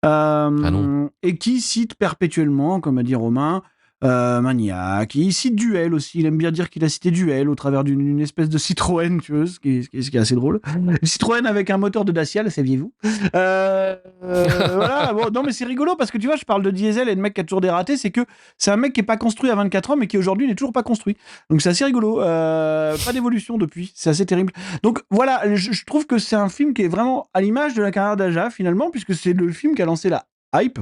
Speaker 1: non.
Speaker 2: et qui cite perpétuellement, comme a dit Romain, Maniac. Il cite Duel aussi. Il aime bien dire qu'il a cité Duel au travers d'une espèce de Citroën, tu vois, ce qui est assez drôle. Une Citroën avec un moteur de Dacia, le saviez-vous Voilà. Bon, non, mais c'est rigolo parce que tu vois, je parle de diesel et de mec qui a toujours des ratés. C'est que c'est un mec qui est pas construit à 24 ans, mais qui aujourd'hui n'est toujours pas construit. Donc c'est assez rigolo. Pas d'évolution depuis. C'est assez terrible. Donc voilà, je trouve que c'est un film qui est vraiment à l'image de la carrière d'Aja finalement, puisque c'est le film qui a lancé la hype.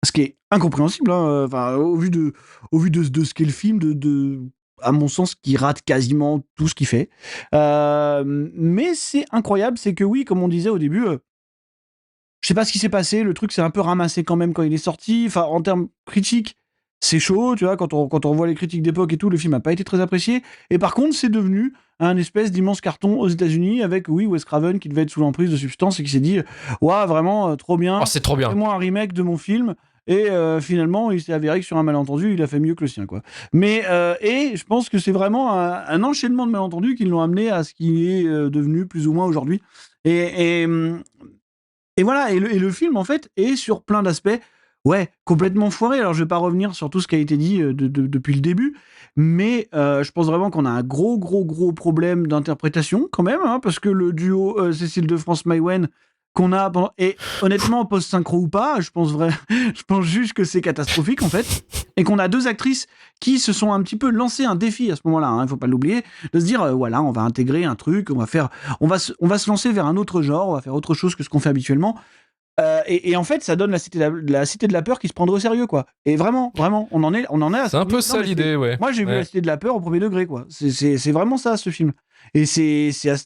Speaker 2: Ce qui est incompréhensible, hein, enfin, au vu de ce qu'est le film, à mon sens, qui rate quasiment tout ce qu'il fait. Mais c'est incroyable, c'est que oui, comme on disait au début, je sais pas ce qui s'est passé, le truc s'est un peu ramassé quand même quand il est sorti. Enfin, en termes critiques, c'est chaud, tu vois, quand on revoit les critiques d'époque et tout, le film n'a pas été très apprécié. Et par contre, c'est devenu un espèce d'immense carton aux États-Unis avec, oui, Wes Craven qui devait être sous l'emprise de substances et qui s'est dit, waouh, vraiment, trop bien.
Speaker 1: Oh, c'est trop bien.
Speaker 2: Fais-moi un remake de mon film. Et finalement, il s'est avéré que sur un malentendu, il a fait mieux que le sien, quoi. Mais et je pense que c'est vraiment un enchaînement de malentendus qui l'ont amené à ce qu'il est devenu plus ou moins aujourd'hui. Et voilà. Et le film, en fait, est sur plein d'aspects, ouais, complètement foiré. Alors, je vais pas revenir sur tout ce qui a été dit depuis le début, mais je pense vraiment qu'on a un gros problème d'interprétation quand même, hein, parce que le duo Cécile de France-Maïwenn qu'on a et honnêtement post-synchro ou pas, je pense juste que c'est catastrophique en fait, et qu'on a deux actrices qui se sont un petit peu lancé un défi à ce moment-là, hein, il faut pas l'oublier, de se dire voilà, on va intégrer un truc, on va se lancer vers un autre genre, on va faire autre chose que ce qu'on fait habituellement. Et en fait, ça donne la cité de la peur qui se prendrait au sérieux, quoi. Et vraiment, on en est à
Speaker 1: C'est un peu
Speaker 2: non,
Speaker 1: ça
Speaker 2: mais
Speaker 1: l'idée, ouais.
Speaker 2: Moi, j'ai vu
Speaker 1: Ouais.
Speaker 2: la cité de la peur au premier degré, quoi. C'est vraiment ça, ce film. Et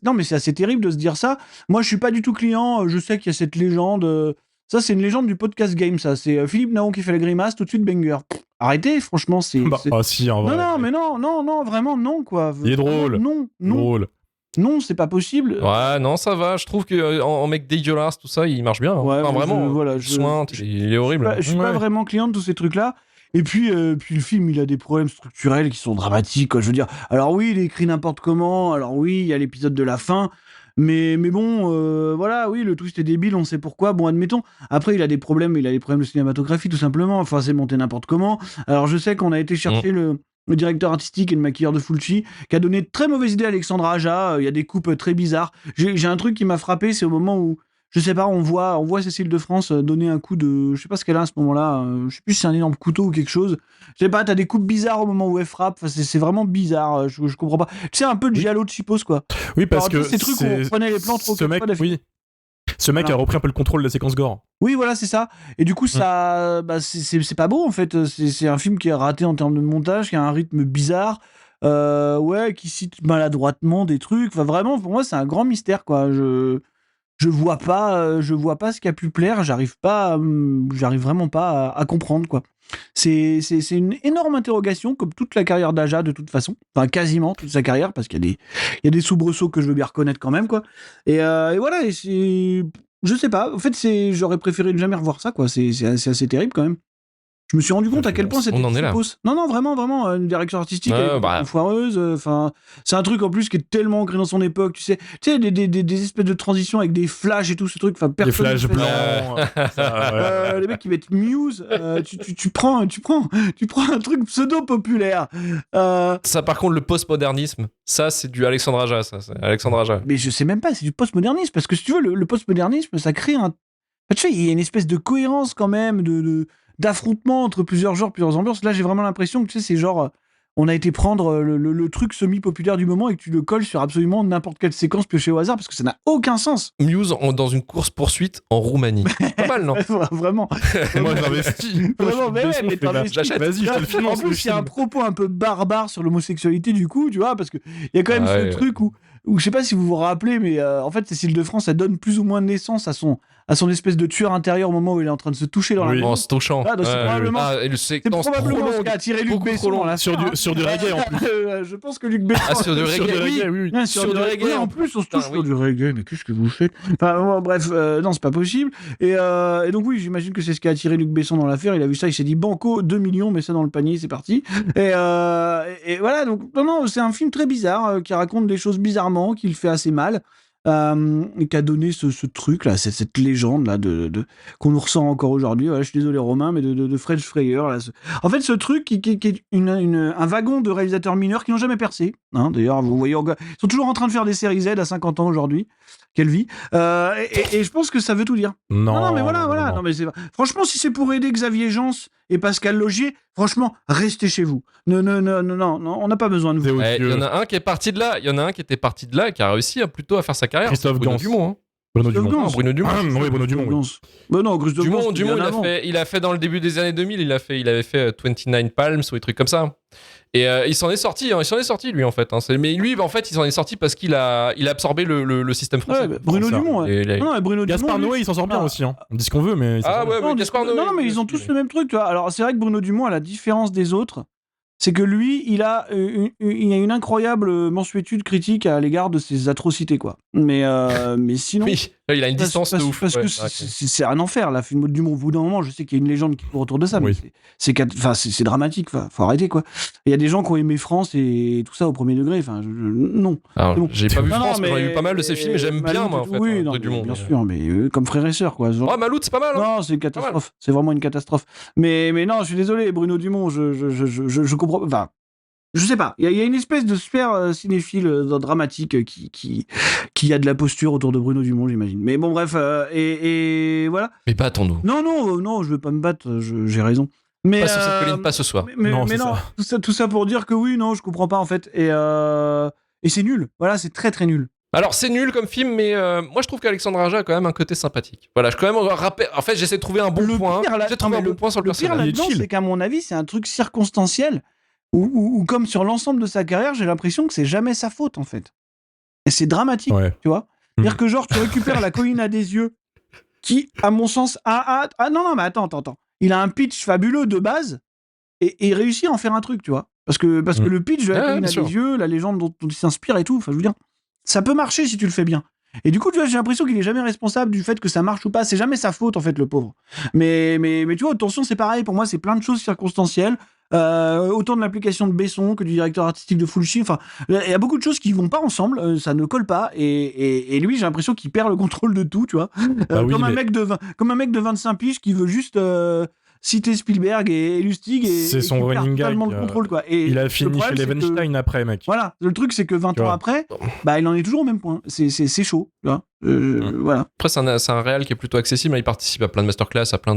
Speaker 2: non, mais c'est assez terrible de se dire ça. Moi, je suis pas du tout client. Je sais qu'il y a cette légende. Ça, c'est une légende du podcast game, ça. C'est Philippe Naon qui fait la grimace, tout de suite banger. Arrêtez, franchement, c'est.
Speaker 3: Bah, ah si, en vrai.
Speaker 2: Non, vraiment, non, quoi.
Speaker 3: Il est drôle.
Speaker 2: Non,
Speaker 3: Drôle.
Speaker 2: non, c'est pas possible.
Speaker 1: Ouais, non, ça va. Je trouve que en mec dégueulasse, tout ça, il marche bien. Hein.
Speaker 2: Ouais,
Speaker 1: Enfin,
Speaker 2: mais
Speaker 1: vraiment,
Speaker 2: voilà,
Speaker 1: le soin, il est horrible.
Speaker 2: Je suis pas
Speaker 3: Ouais.
Speaker 2: vraiment client de tous ces trucs-là. Et puis le film, il a des problèmes structurels qui sont dramatiques, quoi. Je veux dire, alors oui, il est écrit n'importe comment. Alors oui, il y a l'épisode de la fin. Mais bon, voilà, oui, le twist est débile, on sait pourquoi. Bon, admettons. Après, il a des problèmes de cinématographie, tout simplement. Enfin, c'est monté n'importe comment. Alors, je sais qu'on a été chercher le directeur artistique et le maquilleur de Fulci, qui a donné de très mauvaises idées à Alexandre Aja. Il y a des coupes très bizarres. J'ai un truc qui m'a frappé, c'est au moment où, je sais pas, on voit Cécile de France donner un coup de... Je sais pas ce qu'elle a à ce moment-là. Je sais plus si c'est un énorme couteau ou quelque chose. Je sais pas, t'as des coupes bizarres au moment où elle frappe. Enfin, c'est vraiment bizarre. Je comprends pas. Tu sais, un peu de giallo de Chipos, quoi.
Speaker 3: Oui, parce
Speaker 2: Alors, tu
Speaker 3: que
Speaker 2: sais, ces trucs où on prenait les plans trop
Speaker 3: ce mec,
Speaker 2: fois d'affilée.
Speaker 3: oui. Ce mec
Speaker 2: Voilà.
Speaker 3: a repris un peu le contrôle de la séquence gore.
Speaker 2: Oui, voilà, c'est ça. Et du coup, ça, bah, c'est pas beau en fait. C'est un film qui est raté en termes de montage, qui a un rythme bizarre, ouais, qui cite maladroitement des trucs. Enfin, vraiment, pour moi, c'est un grand mystère, quoi. Je vois pas ce qui a pu plaire. J'arrive vraiment pas à comprendre, quoi. C'est une énorme interrogation, comme toute la carrière d'Aja de toute façon. Enfin, quasiment toute sa carrière, parce qu'il y a des soubresauts que je veux bien reconnaître quand même, quoi. Et voilà, et c'est. Je sais pas. En fait, j'aurais préféré ne jamais revoir ça, quoi. C'est assez terrible quand même. Je me suis rendu compte à quel point c'était
Speaker 1: on en est là.
Speaker 2: fausse. Non, vraiment, une direction artistique
Speaker 1: Ouais,
Speaker 2: elle est
Speaker 1: bah.
Speaker 2: foireuse. Enfin, c'est un truc en plus qui est tellement ancré dans son époque. Tu sais, des espèces de transitions avec des flashs et tout ce truc. Enfin,
Speaker 3: Des
Speaker 2: personne
Speaker 3: flashs
Speaker 2: ne fait ça.
Speaker 3: blancs. ça, ouais.
Speaker 2: Les mecs qui mettent Muse, tu prends un truc pseudo populaire.
Speaker 1: Ça, par contre, le postmodernisme, ça, c'est du Alexandre Aja, ça. C'est Alexandre Aja.
Speaker 2: Mais je sais même pas, c'est du postmodernisme parce que si tu veux, le postmodernisme, ça crée un. Tu sais, il y a une espèce de cohérence quand même, d'affrontement entre plusieurs genres, plusieurs ambiances. Là, j'ai vraiment l'impression que tu sais, c'est genre. On a été prendre le truc semi-populaire du moment et que tu le colles sur absolument n'importe quelle séquence piochée au hasard parce que ça n'a aucun sens.
Speaker 1: Muse dans une course-poursuite en Roumanie. Pas mal, non?
Speaker 2: Vraiment.
Speaker 3: Et moi, j'investis.
Speaker 2: Vraiment, mais ouais, mais
Speaker 3: Vas-y,
Speaker 2: t'investis.
Speaker 3: je te le finance.
Speaker 2: En plus, il y a un propos un peu barbare sur l'homosexualité, du coup, tu vois, parce qu'il y a quand même
Speaker 1: Ah
Speaker 2: ce
Speaker 1: ouais.
Speaker 2: truc où je sais pas si vous vous rappelez, mais en fait, Cécile de France, elle donne plus ou moins naissance à son espèce de tueur intérieur au moment où il est en train de se toucher dans
Speaker 3: Oui.
Speaker 2: la
Speaker 1: En
Speaker 2: main.
Speaker 1: se touchant.
Speaker 2: Ah, donc c'est probablement-
Speaker 1: Ah, et le
Speaker 2: C'est
Speaker 1: séquence trop
Speaker 2: probablement ce
Speaker 1: longue.
Speaker 2: qu'a attiré Luc
Speaker 1: beaucoup trop
Speaker 2: Besson
Speaker 1: long.
Speaker 2: dans la
Speaker 3: Sur du reggae en plus.
Speaker 2: Je pense que Luc Besson.
Speaker 1: Ah, sur du
Speaker 3: Sur du
Speaker 1: reggae, oui.
Speaker 3: reggae, oui.
Speaker 2: Ouais,
Speaker 1: sur du reggae,
Speaker 2: Oui,
Speaker 1: en
Speaker 2: en plus, on se
Speaker 1: Putain,
Speaker 2: touche
Speaker 1: oui.
Speaker 2: sur du reggae, mais qu'est-ce que vous faites? Enfin, bon, bref, non, c'est pas possible. Et donc, oui, j'imagine que c'est ce qui a attiré Luc Besson dans l'affaire. Il a vu ça, il s'est dit banco, 2 millions, mets ça dans le panier, c'est parti. Et voilà, donc, non, c'est un film très bizarre qui raconte des choses bizarrement. apparemment, qui le fait assez mal. Et qui a donné ce truc là, cette légende là qu'on nous ressent encore aujourd'hui. Voilà, je suis désolé Romain, mais de Fred Schreier là. En fait, ce truc qui est un wagon de réalisateurs mineurs qui n'ont jamais percé. Hein, d'ailleurs, vous voyez, ils sont toujours en train de faire des séries Z à 50 ans aujourd'hui. Quelle vie. Et je pense que ça veut tout dire. Non, mais voilà. Non, mais franchement, si c'est pour aider Xavier Jans et Pascal Logier, franchement, restez chez vous. Non, on n'a pas besoin de vous.
Speaker 1: Il y en a un qui est parti de là. Il y en a un qui était parti de là et qui a réussi plutôt à faire sa carrière.
Speaker 3: Christophe
Speaker 1: Bruno
Speaker 3: Gans.
Speaker 1: Dumont.
Speaker 3: Bruno Dumont.
Speaker 1: Bruno Dumont.
Speaker 3: Oui, Bruno Dumont. Oui.
Speaker 2: Mais non, Christophe Gans,
Speaker 1: Dumont,
Speaker 2: bien avant.
Speaker 1: il a fait dans le début des années 2000, il avait fait 29 Palms ou des trucs comme ça. Et il s'en est sorti, lui en fait. Mais lui, en fait, il s'en est sorti parce qu'il a absorbé le système français.
Speaker 2: Ouais, Bruno Dumont. Non, Bruno
Speaker 3: Gaspard
Speaker 2: Dumont,
Speaker 3: Noé, il s'en sort bien aussi. On dit ce qu'on veut, mais.
Speaker 1: Ouais, Gaspard Noé.
Speaker 2: Non, mais ils ont tous le même truc, tu vois. Alors, c'est vrai que Bruno Dumont, à la différence des autres, c'est que lui, il a une incroyable mansuétude critique à l'égard de ses atrocités, quoi. Mais sinon.
Speaker 1: Oui, il a une distance de ouf.
Speaker 2: Parce que c'est un enfer, la film Dumont. Au bout d'un moment, je sais qu'il y a une légende qui court autour de ça, mais c'est dramatique, faut arrêter, quoi. Il y a des gens qui ont aimé France et tout ça au premier degré, non.
Speaker 1: Alors,
Speaker 2: bon.
Speaker 1: j'ai pas vu France, mais j'en ai vu pas mal de ses films et j'aime bien, moi, en fait.
Speaker 2: Oui, Dumont. Bien sûr, mais comme frère et sœur, quoi.
Speaker 1: Oh, Maloute, c'est pas mal.
Speaker 2: Non, c'est une catastrophe. C'est vraiment une catastrophe. Mais non, je suis désolé, Bruno Dumont, je comprends. Enfin, je sais pas. Il y a une espèce de super cinéphile dramatique qui a de la posture autour de Bruno Dumont, j'imagine. Mais bon, bref, et voilà.
Speaker 1: Mais battons-nous.
Speaker 2: Non, je veux pas me battre, j'ai raison. Mais,
Speaker 1: pas sur cette colline, pas ce soir.
Speaker 2: Mais non, tout ça pour dire que oui, non, je comprends pas en fait. Et c'est nul. Voilà, c'est très très nul.
Speaker 1: Alors c'est nul comme film, mais moi je trouve qu'Alexandre Aja a quand même un côté sympathique. Voilà, je quand même rappelle. En fait, j'essaie de trouver un bon point. J'ai trouvé un bon point sur le personnage.
Speaker 2: Le pire là-dedans, c'est qu'à mon avis, c'est un truc circonstanciel où comme sur l'ensemble de sa carrière, j'ai l'impression que c'est jamais sa faute en fait. Et c'est dramatique, tu vois. C'est-à-dire que genre tu récupères La colline à des yeux, qui, à mon sens, non, mais attends. Il a un pitch fabuleux de base et il réussit à en faire un truc, tu vois. Parce que le pitch de La colline à des yeux, la légende dont il s'inspire et tout, enfin je veux dire, ça peut marcher si tu le fais bien. Et du coup, tu vois, j'ai l'impression qu'il est jamais responsable du fait que ça marche ou pas. C'est jamais sa faute, en fait, le pauvre. Mais tu vois, attention, c'est pareil. Pour moi, c'est plein de choses circonstancielles. Autant de l'application de Besson que du directeur artistique de Fulci. Enfin, il y a beaucoup de choses qui vont pas ensemble. Ça ne colle pas. Et lui, j'ai l'impression qu'il perd le contrôle de tout, tu vois. Comme un mec de 25 piges qui veut juste citer Spielberg et Lustig
Speaker 3: c'est son running gag.
Speaker 2: Le contrôle, quoi. Et
Speaker 3: il a fini chez Levenstein après, mec.
Speaker 2: Voilà, le truc c'est que 20 ans après, il en est toujours au même point. C'est chaud, tu vois. Voilà.
Speaker 1: Après, c'est un réal qui est plutôt accessible. Il participe à plein de masterclass, à plein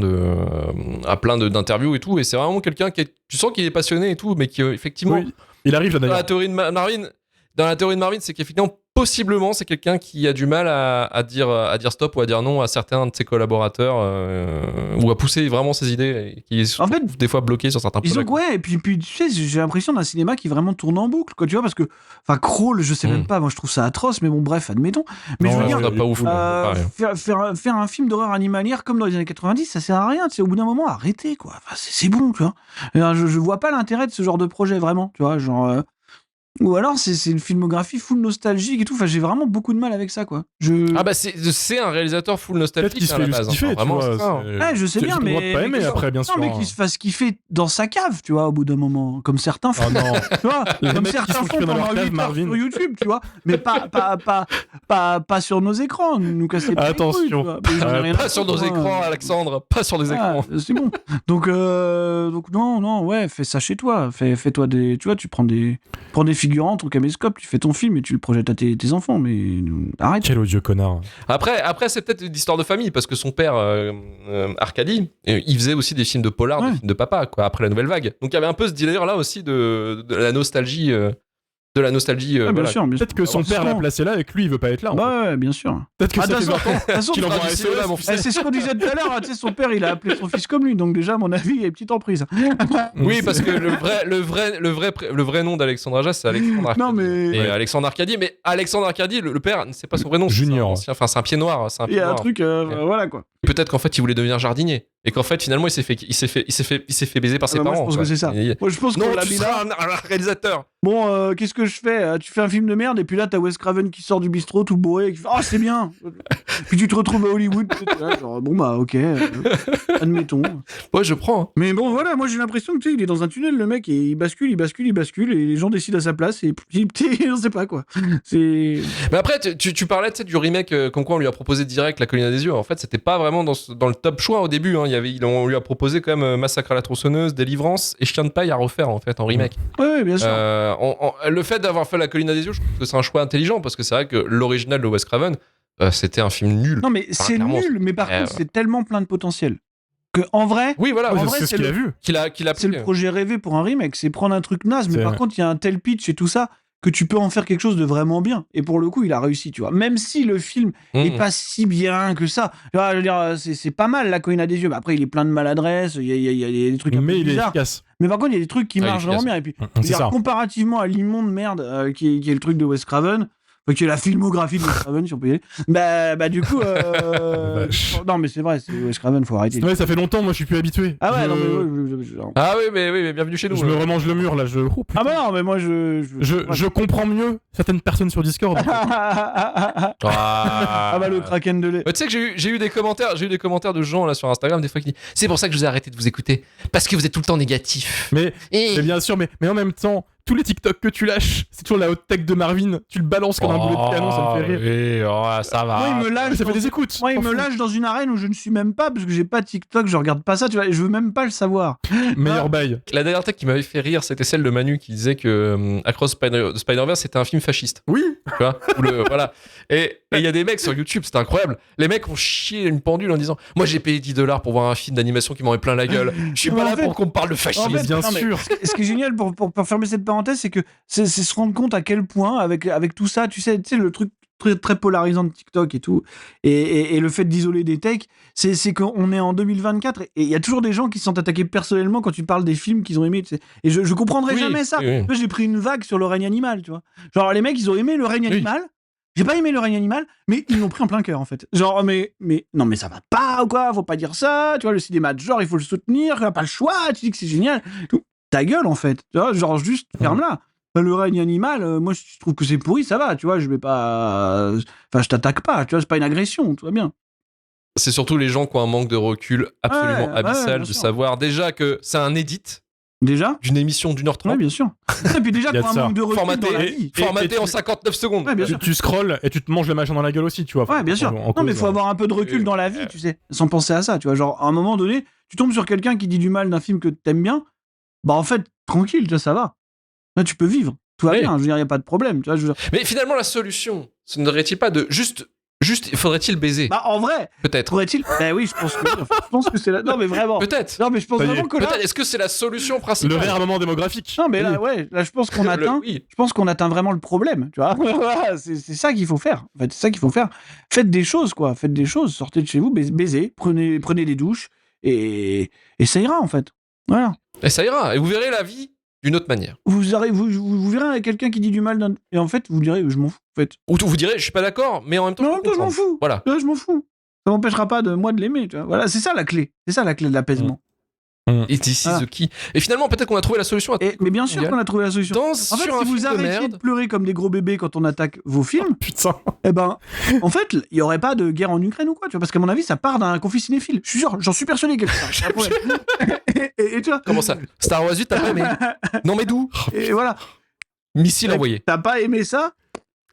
Speaker 1: d'interviews et tout. Et c'est vraiment quelqu'un tu sens qu'il est passionné et tout, mais qui effectivement.
Speaker 3: Oui. Il arrive là d'ailleurs.
Speaker 1: Dans la théorie de Marvin, c'est qu'effectivement, possiblement, c'est quelqu'un qui a du mal à dire stop ou à dire non à certains de ses collaborateurs ou à pousser vraiment ses idées et qui est en fait, des fois bloqué sur certains projets.
Speaker 2: Ouais, et puis tu sais, j'ai l'impression d'un cinéma qui vraiment tourne en boucle, quoi, tu vois, parce que, enfin, Crawl, je sais même pas, moi je trouve ça atroce, mais bon, bref, admettons. Mais
Speaker 1: non,
Speaker 2: je veux dire,
Speaker 1: pas ouf,
Speaker 2: faire un film d'horreur animalière comme dans les années 90, ça sert à rien, tu sais, au bout d'un moment, arrêtez, quoi. Enfin, c'est bon, tu vois. Je vois pas l'intérêt de ce genre de projet, vraiment, tu vois, genre. Ou alors c'est une filmographie full nostalgique et tout. Enfin, j'ai vraiment beaucoup de mal avec ça, quoi.
Speaker 1: Ah bah c'est un réalisateur full nostalgique.
Speaker 3: Peut-être qu'il se fait juste kiffer,
Speaker 1: vraiment.
Speaker 2: Ouais, je sais bien, mais
Speaker 3: tu pas aimer après, bien sûr.
Speaker 2: Non, mais qu'il se fasse kiffer dans sa cave, tu vois, au bout d'un moment, comme certains font.
Speaker 3: Oh non.
Speaker 2: Tu vois,
Speaker 3: Les
Speaker 2: comme
Speaker 3: mecs
Speaker 2: certains
Speaker 3: qui sont
Speaker 2: font
Speaker 3: dans leur
Speaker 2: pendant
Speaker 3: cave,
Speaker 2: 8 heures
Speaker 3: Marvin.
Speaker 2: sur YouTube, tu vois. Mais pas sur nos écrans. Nous casser pas
Speaker 3: Attention.
Speaker 2: les couilles, tu vois.
Speaker 1: Pas sur nos écrans, Alexandre. Pas sur les écrans.
Speaker 2: C'est bon. Donc non, ouais, fais ça chez toi. Fais-toi des, tu vois, tu prends des figurants, ton caméscope, tu fais ton film et tu le projettes à tes enfants, mais arrête.
Speaker 3: Quel odieux connard.
Speaker 1: Après c'est peut-être une histoire de famille, parce que son père, Arcadie, il faisait aussi des films de polar, des films de papa, quoi, après la nouvelle vague. Donc il y avait un peu ce délire là aussi de la nostalgie.
Speaker 2: Bien
Speaker 1: voilà.
Speaker 2: sûr.
Speaker 3: Peut-être que son père l'a placé là et que lui il veut pas être là.
Speaker 2: Ouais, bien sûr.
Speaker 3: Peut-être que ça fait 20 ans qu'il envoie un SOS.
Speaker 2: C'est ce qu'on disait tout à l'heure. Tu sais, son père, il a appelé son fils comme lui. Donc déjà, à mon avis, il y a une petite emprise.
Speaker 1: Oui, parce que le vrai nom d'Alexandre Aja, c'est Alexandre Arcadie.
Speaker 2: Non, mais...
Speaker 1: Et Alexandre Arcadie, le père, c'est pas son vrai nom.
Speaker 3: Junior.
Speaker 1: C'est un pied noir.
Speaker 2: Il y a un truc, voilà quoi.
Speaker 1: Peut-être qu'en fait, il voulait devenir jardinier. et qu'en fait finalement il s'est fait baiser par ses
Speaker 2: Moi,
Speaker 1: parents.
Speaker 2: je pense que
Speaker 1: quoi.
Speaker 2: c'est ça.
Speaker 1: Et-
Speaker 2: Moi, je pense
Speaker 1: Non,
Speaker 2: qu'on l'a
Speaker 1: tu
Speaker 2: mis
Speaker 1: seras
Speaker 2: là.
Speaker 1: un réalisateur.
Speaker 2: Bon, qu'est-ce que je fais? Tu fais un film de merde et puis là, t'as Wes Craven qui sort du bistrot tout bourré et qui fait « Ah, c'est bien !» Puis tu te retrouves à Hollywood. T'es là, genre, bon, bah, ok, admettons.
Speaker 1: Ouais, je prends. Hein.
Speaker 2: Mais bon, voilà, moi j'ai l'impression que tu sais, il est dans un tunnel, le mec, et il bascule, et les gens décident à sa place, et on sait pas quoi. C'est.
Speaker 1: Mais après, tu parlais tu sais, du remake, comme quoi on lui a proposé direct La Colline des Yeux. En fait, c'était pas vraiment dans le top choix au début. Hein. On lui a proposé quand même Massacre à la tronçonneuse, Délivrance et Chien de paille à refaire en fait en remake.
Speaker 2: Ouais, bien sûr.
Speaker 1: Le fait d'avoir fait La Colline des Yeux, je trouve que c'est un choix intelligent parce que c'est vrai que l'original de Wes Craven, c'était un film nul.
Speaker 2: Non, mais c'est
Speaker 1: clairement,
Speaker 2: nul, mais par contre, c'est tellement plein de potentiel. Que en vrai,
Speaker 1: Oui, voilà,
Speaker 3: Ouais,
Speaker 2: en
Speaker 3: c'est
Speaker 2: vrai,
Speaker 3: ce
Speaker 2: c'est
Speaker 3: qu'il
Speaker 2: le-
Speaker 3: a vu.
Speaker 1: qu'il a
Speaker 2: c'est le
Speaker 1: pris.
Speaker 2: projet rêvé pour un remake, c'est prendre un truc naze, mais
Speaker 3: C'est
Speaker 2: par
Speaker 3: vrai.
Speaker 2: contre, il y a un tel pitch et tout ça que tu peux en faire quelque chose de vraiment bien. Et pour le coup, il a réussi, tu vois. Même si le film est pas si bien que ça. Tu vois, je veux dire, c'est pas mal, La Colline des Yeux. Mais après, il est plein de maladresses, il y a des trucs un peu
Speaker 3: Mais il est
Speaker 2: bizarres.
Speaker 3: efficace.
Speaker 2: Mais par contre, il y a des trucs qui
Speaker 1: Ah, il est
Speaker 2: marchent vraiment
Speaker 1: efficace.
Speaker 2: bien. Et puis, je veux
Speaker 3: C'est
Speaker 2: dire,
Speaker 3: ça.
Speaker 2: comparativement à l'immonde merde qui est le truc de Wes Craven, qui est la filmographie de Wes Craven, si on peut y aller, bah du coup...
Speaker 3: Vache.
Speaker 2: non, mais c'est vrai, c'est Wes Craven, faut arrêter.
Speaker 3: Ouais, ça fait longtemps, moi je suis plus habitué.
Speaker 2: Ah ouais,
Speaker 3: je...
Speaker 2: non, mais...
Speaker 1: Ah oui, mais bienvenue chez nous.
Speaker 3: je me remange le mur là. Oh, putain.
Speaker 2: Ah bah non, mais moi,
Speaker 3: Je comprends mieux certaines personnes sur Discord.
Speaker 2: Ah bah le Kraken de lait.
Speaker 1: Tu sais que j'ai eu des commentaires de gens là sur Instagram des fois qui disent c'est pour ça que je vous ai arrêté de vous écouter parce que vous êtes tout le temps négatif.
Speaker 3: Mais
Speaker 1: Et...
Speaker 3: bien sûr, mais en même temps, tous les TikTok que tu lâches, c'est toujours la hot tech de Marvin. Tu le balances comme un boulet de canon, ça me fait rire.
Speaker 1: Oui, ça va.
Speaker 2: Moi, il me
Speaker 3: Mais
Speaker 2: lâche
Speaker 3: ça fait
Speaker 2: dans-
Speaker 3: des écoutes.
Speaker 2: Moi, il
Speaker 3: m'en
Speaker 2: me
Speaker 3: fous.
Speaker 2: lâche dans une arène où je ne suis même pas, parce que j'ai pas TikTok, je regarde pas ça, tu vois, et je veux même pas le savoir.
Speaker 3: Meilleur bail.
Speaker 1: La dernière tech qui m'avait fait rire, c'était celle de Manu qui disait que Across Spider-Verse c'était un film fasciste.
Speaker 3: Oui.
Speaker 1: Tu vois voilà. Et il y a des mecs sur YouTube, c'était incroyable. Les mecs ont chié une pendule en disant moi j'ai payé $10 pour voir un film d'animation qui m'en met plein la gueule. Je suis
Speaker 2: Mais
Speaker 1: pas
Speaker 2: en
Speaker 1: là
Speaker 2: fait-
Speaker 1: pour qu'on me parle de fascisme.
Speaker 2: en fait,
Speaker 3: bien
Speaker 2: non, mais
Speaker 3: sûr.
Speaker 2: Ce qui est génial pour fermer cette parenthèse, c'est que c'est se rendre compte à quel point, avec tout ça, tu sais le truc très, très polarisant de TikTok et tout, et le fait d'isoler des techs, c'est qu'on est en 2024 et il y a toujours des gens qui se sont attaqués personnellement quand tu parles des films qu'ils ont aimés. Tu sais. Et je comprendrai
Speaker 1: Oui,
Speaker 2: jamais ça.
Speaker 1: oui, oui.
Speaker 2: Moi, j'ai pris une vague sur le règne animal, tu vois. Genre, les mecs, ils ont aimé le règne
Speaker 1: Oui.
Speaker 2: animal. J'ai pas aimé le règne animal, mais ils l'ont pris en plein cœur, en fait. Genre, mais non, mais ça va pas ou quoi, faut pas dire ça, tu vois, le cinéma de genre, il faut le soutenir, tu n'as pas le choix, tu dis que c'est génial. Tout. Ta gueule, en fait, tu vois, genre, juste ferme-la. Le règne animal, moi, je trouve que c'est pourri, ça va, tu vois, je vais pas. Enfin, je t'attaque pas, tu vois, c'est pas une agression, tout va bien.
Speaker 1: C'est surtout les gens qui ont un manque de recul absolument
Speaker 2: Ouais,
Speaker 1: abyssal
Speaker 2: bien
Speaker 1: de
Speaker 2: sûr.
Speaker 1: savoir déjà que c'est un edit
Speaker 2: Déjà
Speaker 1: d'une émission d'1h30
Speaker 2: Ouais, bien sûr. Et puis déjà,
Speaker 3: Il y a
Speaker 2: qu'on a
Speaker 3: de
Speaker 2: un
Speaker 3: ça.
Speaker 2: manque de recul
Speaker 1: formaté,
Speaker 2: dans la vie.
Speaker 1: formaté
Speaker 3: Et
Speaker 1: en
Speaker 3: tu-
Speaker 1: 59 secondes.
Speaker 2: Ouais, bien
Speaker 3: Tu,
Speaker 2: sûr.
Speaker 3: tu scrolles et tu te manges le machin dans la gueule aussi, tu vois.
Speaker 2: Ouais, bien sûr.
Speaker 3: En
Speaker 2: Non, mais
Speaker 3: cause,
Speaker 2: il faut avoir un peu de recul dans la vie, tu sais, sans penser à ça, tu vois. Genre, à un moment donné, tu tombes sur quelqu'un qui dit du mal d'un film que t'aimes bien, bah en fait, tranquille, tu vois, ça va. Là, tu peux vivre. Tout va
Speaker 1: Oui.
Speaker 2: bien, je veux dire, il n'y a pas de problème, tu vois. Je veux dire.
Speaker 1: Mais finalement, la solution, ce ne serait-il pas de juste faudrait-il baiser
Speaker 2: Bah, en vrai,
Speaker 1: Peut-être.
Speaker 2: pourrait-il. Ben oui, je pense que c'est la. Non, mais vraiment.
Speaker 1: Peut-être.
Speaker 2: Non, mais je pense
Speaker 3: Ça y est.
Speaker 2: vraiment que là.
Speaker 1: Peut-être. Est-ce que c'est la solution
Speaker 3: Le
Speaker 1: principale
Speaker 3: réarmement démographique.
Speaker 2: Non, mais là,
Speaker 3: Oui.
Speaker 2: ouais, là, je pense qu'on atteint.
Speaker 1: Oui.
Speaker 2: Je pense qu'on atteint vraiment le problème, tu vois. Voilà, c'est ça qu'il faut faire. En fait, c'est ça qu'il faut faire. Faites des choses, quoi. Faites des choses. Sortez de chez vous, baisez, prenez des douches et ça ira, en fait. Voilà.
Speaker 1: Et ça ira. Et vous verrez la vie d'une autre manière.
Speaker 2: Vous verrez quelqu'un qui dit du mal d'un. Et en fait, vous direz, je m'en fous, en fait.
Speaker 1: Ou vous direz, je suis pas d'accord, mais en même temps,
Speaker 2: Mais en
Speaker 1: je
Speaker 2: même
Speaker 1: peux
Speaker 2: temps, je m'en
Speaker 1: comprendre.
Speaker 2: fous.
Speaker 1: Voilà.
Speaker 2: Là, je m'en fous. Ça m'empêchera pas de moi de l'aimer, tu vois. Voilà, c'est ça la clé. C'est ça la clé de l'apaisement.
Speaker 1: Et this is
Speaker 2: Ah.
Speaker 1: the key. Et finalement, peut-être qu'on a trouvé la solution à tout.
Speaker 2: Mais bien sûr qu'on a trouvé la solution.
Speaker 1: Dans,
Speaker 2: En fait,
Speaker 1: sur un
Speaker 2: si vous
Speaker 1: film de
Speaker 2: arrêtiez de
Speaker 1: merde.
Speaker 2: pleurer comme des gros bébés quand on attaque vos films,
Speaker 3: Putain.
Speaker 2: eh ben, en fait, il y aurait pas de guerre en Ukraine ou quoi, tu vois, parce qu'à mon avis, ça part d'un conflit cinéphile. Je suis sûr, j'en suis persuadé quelque part. C'est un problème. et tu vois,
Speaker 1: Comment ça Star Wars 8, t'as pas aimé Non, mais d'où
Speaker 2: et voilà.
Speaker 1: Missile envoyé.
Speaker 2: T'as pas aimé ça?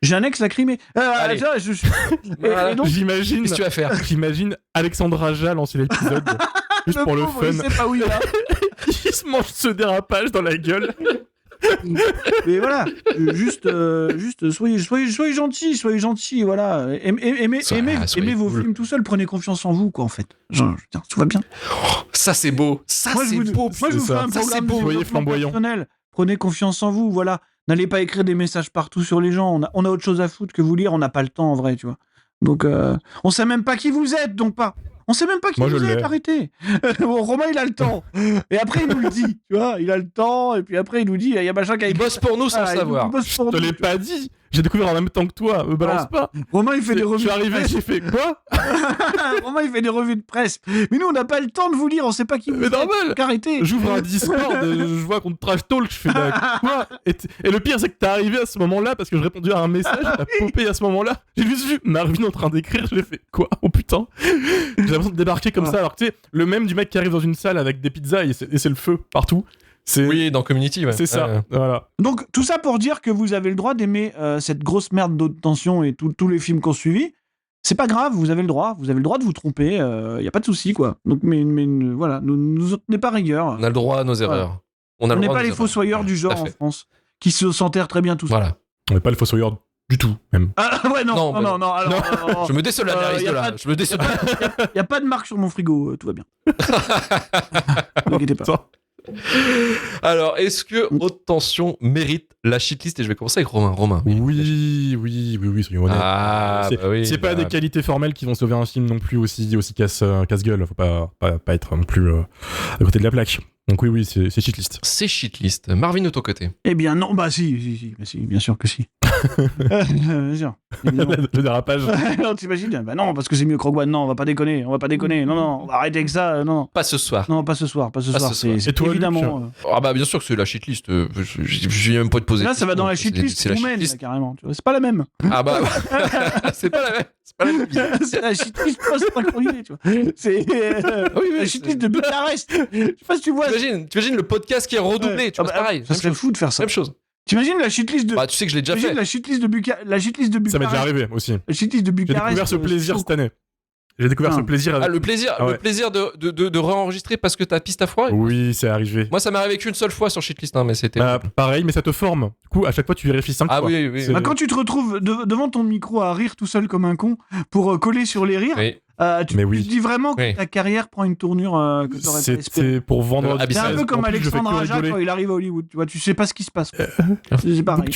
Speaker 2: J'annexe la Crimée.
Speaker 1: Allez.
Speaker 2: Tu vois,
Speaker 1: Voilà.
Speaker 2: et donc,
Speaker 3: J'imagine.
Speaker 1: Qu'est-ce que tu vas faire
Speaker 3: J'imagine Alexandre Aja lancer l'épisode juste pour le
Speaker 2: pauvre,
Speaker 3: fun.
Speaker 2: il sait pas où il va.
Speaker 3: Il se mange ce dérapage dans la gueule.
Speaker 2: Mais voilà, juste soyez gentils, voilà. Aimez
Speaker 1: soyez
Speaker 2: vos
Speaker 1: cool.
Speaker 2: films tout seul, prenez confiance en vous, quoi, en fait. Genre, je veux dire, tout va bien.
Speaker 1: Ça, c'est beau. Ça,
Speaker 2: Moi,
Speaker 1: c'est beau.
Speaker 2: moi, je vous
Speaker 3: c'est
Speaker 2: fais
Speaker 3: ça.
Speaker 2: un
Speaker 1: Ça, c'est
Speaker 2: programme
Speaker 1: beau.
Speaker 2: de
Speaker 3: Soyez
Speaker 2: développement
Speaker 3: flamboyant.
Speaker 2: personnel. Prenez confiance en vous, voilà. N'allez pas écrire des messages partout sur les gens. On a autre chose à foutre que vous lire. On n'a pas le temps, en vrai, tu vois. Donc, on sait même pas qui vous êtes, donc pas. On sait même pas qui
Speaker 3: Moi, je
Speaker 2: vous êtes,
Speaker 3: l'ai.
Speaker 2: arrêtez. Bon, Romain, il a le temps. Et après, il nous le dit, tu vois. Il a le temps, et puis après, il nous dit, il y a machin qui a
Speaker 1: Il bosse pour nous sans
Speaker 2: Voilà,
Speaker 1: le savoir.
Speaker 2: il bosse pour
Speaker 3: Je te
Speaker 2: nous,
Speaker 3: l'ai
Speaker 2: tu vois.
Speaker 3: pas dit. j'ai découvert en même temps que toi, me balance pas.
Speaker 2: Romain, il fait des
Speaker 3: Je
Speaker 2: revues
Speaker 3: suis
Speaker 2: de
Speaker 3: arrivé,
Speaker 2: presse.
Speaker 3: j'ai fait quoi?
Speaker 2: Romain, il fait des revues de presse. Mais nous, on n'a pas le temps de vous lire, on sait pas qui vous
Speaker 3: Mais
Speaker 2: êtes.
Speaker 3: normal.
Speaker 2: Donc arrêtez.
Speaker 3: J'ouvre un Discord, je vois qu'on te trash talk, je fais bah, quoi? Et le pire, c'est que t'es arrivé à ce moment-là parce que je répondais à un message, t'as popé à ce moment-là. J'ai juste vu Marvin en train d'écrire, j'ai fait quoi? Oh putain! J'ai l'impression de débarquer comme ça, alors que tu sais, le même du mec qui arrive dans une salle avec des pizzas et c'est le feu partout.
Speaker 1: Oui, dans Community, ouais.
Speaker 3: C'est ça, voilà.
Speaker 2: Donc, tout ça pour dire que vous avez le droit d'aimer cette grosse merde d'haute tension et tous les films qu'on suivi. C'est pas grave, vous avez le droit de vous tromper, y a pas de souci, quoi. Donc, mais voilà, nous tenez pas rigueur.
Speaker 1: On a le droit à nos erreurs. On a
Speaker 2: On
Speaker 1: le
Speaker 2: n'est
Speaker 1: droit
Speaker 2: pas
Speaker 1: à
Speaker 2: les
Speaker 1: nos
Speaker 2: fossoyeurs du
Speaker 1: Tout
Speaker 2: genre
Speaker 1: à
Speaker 2: en
Speaker 1: fait.
Speaker 2: France, qui s'enterrent très bien tout ça.
Speaker 1: Voilà.
Speaker 3: On n'est pas le fossoyeur du tout, même.
Speaker 2: Ah ouais, non,
Speaker 1: Non,
Speaker 2: non, alors,
Speaker 1: Je me désolidarise
Speaker 2: y a
Speaker 1: de
Speaker 2: pas
Speaker 1: là.
Speaker 2: de-
Speaker 1: Je me désolidarise.
Speaker 2: y a pas de marque sur mon frigo, tout va bien. Ne vous inquiétez pas.
Speaker 3: Putain.
Speaker 1: Alors, est-ce que Haute Tension mérite la shitlist? Et je vais commencer avec Romain. Romain.
Speaker 3: Oui, soyons honnêtes.
Speaker 1: Ah,
Speaker 3: c'est
Speaker 1: bah oui.
Speaker 3: c'est pas
Speaker 1: bah,
Speaker 3: des qualités formelles qui vont sauver un film non plus aussi casse-gueule. Faut pas être non plus à côté de la plaque. Donc oui, c'est shitlist.
Speaker 1: C'est shitlist. Marvin, de ton côté.
Speaker 2: Eh bien, non, bah si, bien sûr que si. Bien sûr. évidemment.
Speaker 3: Le dérapage.
Speaker 2: Non, t'imagines? Bah non, parce que c'est mieux que Rogue One. Non, on va pas déconner. Non, on va arrêter avec ça. Non,
Speaker 1: Pas ce soir.
Speaker 2: non, pas ce soir.
Speaker 1: ce soir.
Speaker 2: C'est
Speaker 3: Et toi,
Speaker 2: évidemment.
Speaker 3: Luc
Speaker 1: Ah bah bien sûr que c'est la shitlist. Je viens même pas de poser.
Speaker 2: Là,
Speaker 1: de
Speaker 2: ça va dans la
Speaker 1: question.
Speaker 2: shitlist
Speaker 1: C'est la
Speaker 2: roumaine, là,
Speaker 1: shitlist.
Speaker 2: carrément. Tu vois, c'est pas la même.
Speaker 1: Ah bah c'est pas la même. C'est pas la même.
Speaker 2: C'est la shitlist post-synchronisée, tu vois. C'est
Speaker 1: Oui, oui,
Speaker 2: la shitlist de Bucarest. Je sais pas si tu vois.
Speaker 1: T'imagines le podcast qui est redoublé. Tu vois, c'est pareil.
Speaker 2: Ça serait fou de faire ça.
Speaker 1: Même chose.
Speaker 2: T'imagines la shitlist de.
Speaker 1: Bah tu sais que je l'ai déjà
Speaker 2: T'imagines
Speaker 1: fait.
Speaker 2: la shitlist de Bucarest.
Speaker 3: Ça m'est déjà arrivé aussi.
Speaker 2: La shitlist de
Speaker 3: J'ai
Speaker 2: Bucarest.
Speaker 3: découvert ce plaisir cette année. J'ai découvert ce plaisir avec...
Speaker 1: Ah, le plaisir,
Speaker 3: Ah ouais.
Speaker 1: le plaisir de réenregistrer parce que ta piste à foiré.
Speaker 3: Oui, c'est arrivé.
Speaker 1: Moi, ça m'est arrivé qu'une seule fois sur shitlist, hein, mais c'était.
Speaker 3: Bah, pareil, mais ça te forme. Du coup, à chaque fois, tu vérifies 5
Speaker 1: Ah
Speaker 3: fois.
Speaker 1: oui, oui.
Speaker 3: C'est-
Speaker 2: Bah, quand tu te retrouves devant ton micro à rire tout seul comme un con pour coller sur les rires,
Speaker 1: Oui.
Speaker 3: Mais oui.
Speaker 2: tu te dis vraiment que
Speaker 1: Oui.
Speaker 2: ta carrière prend une tournure que t'aurais pas espéré.
Speaker 3: C'était pour vendre...
Speaker 1: Ah,
Speaker 2: C'est un peu comme
Speaker 3: En plus, je fais
Speaker 2: Alexandre
Speaker 3: que
Speaker 2: Aja
Speaker 3: rigoler.
Speaker 2: quand il arrive à Hollywood, tu vois, tu sais pas ce qui se passe. C'est pareil.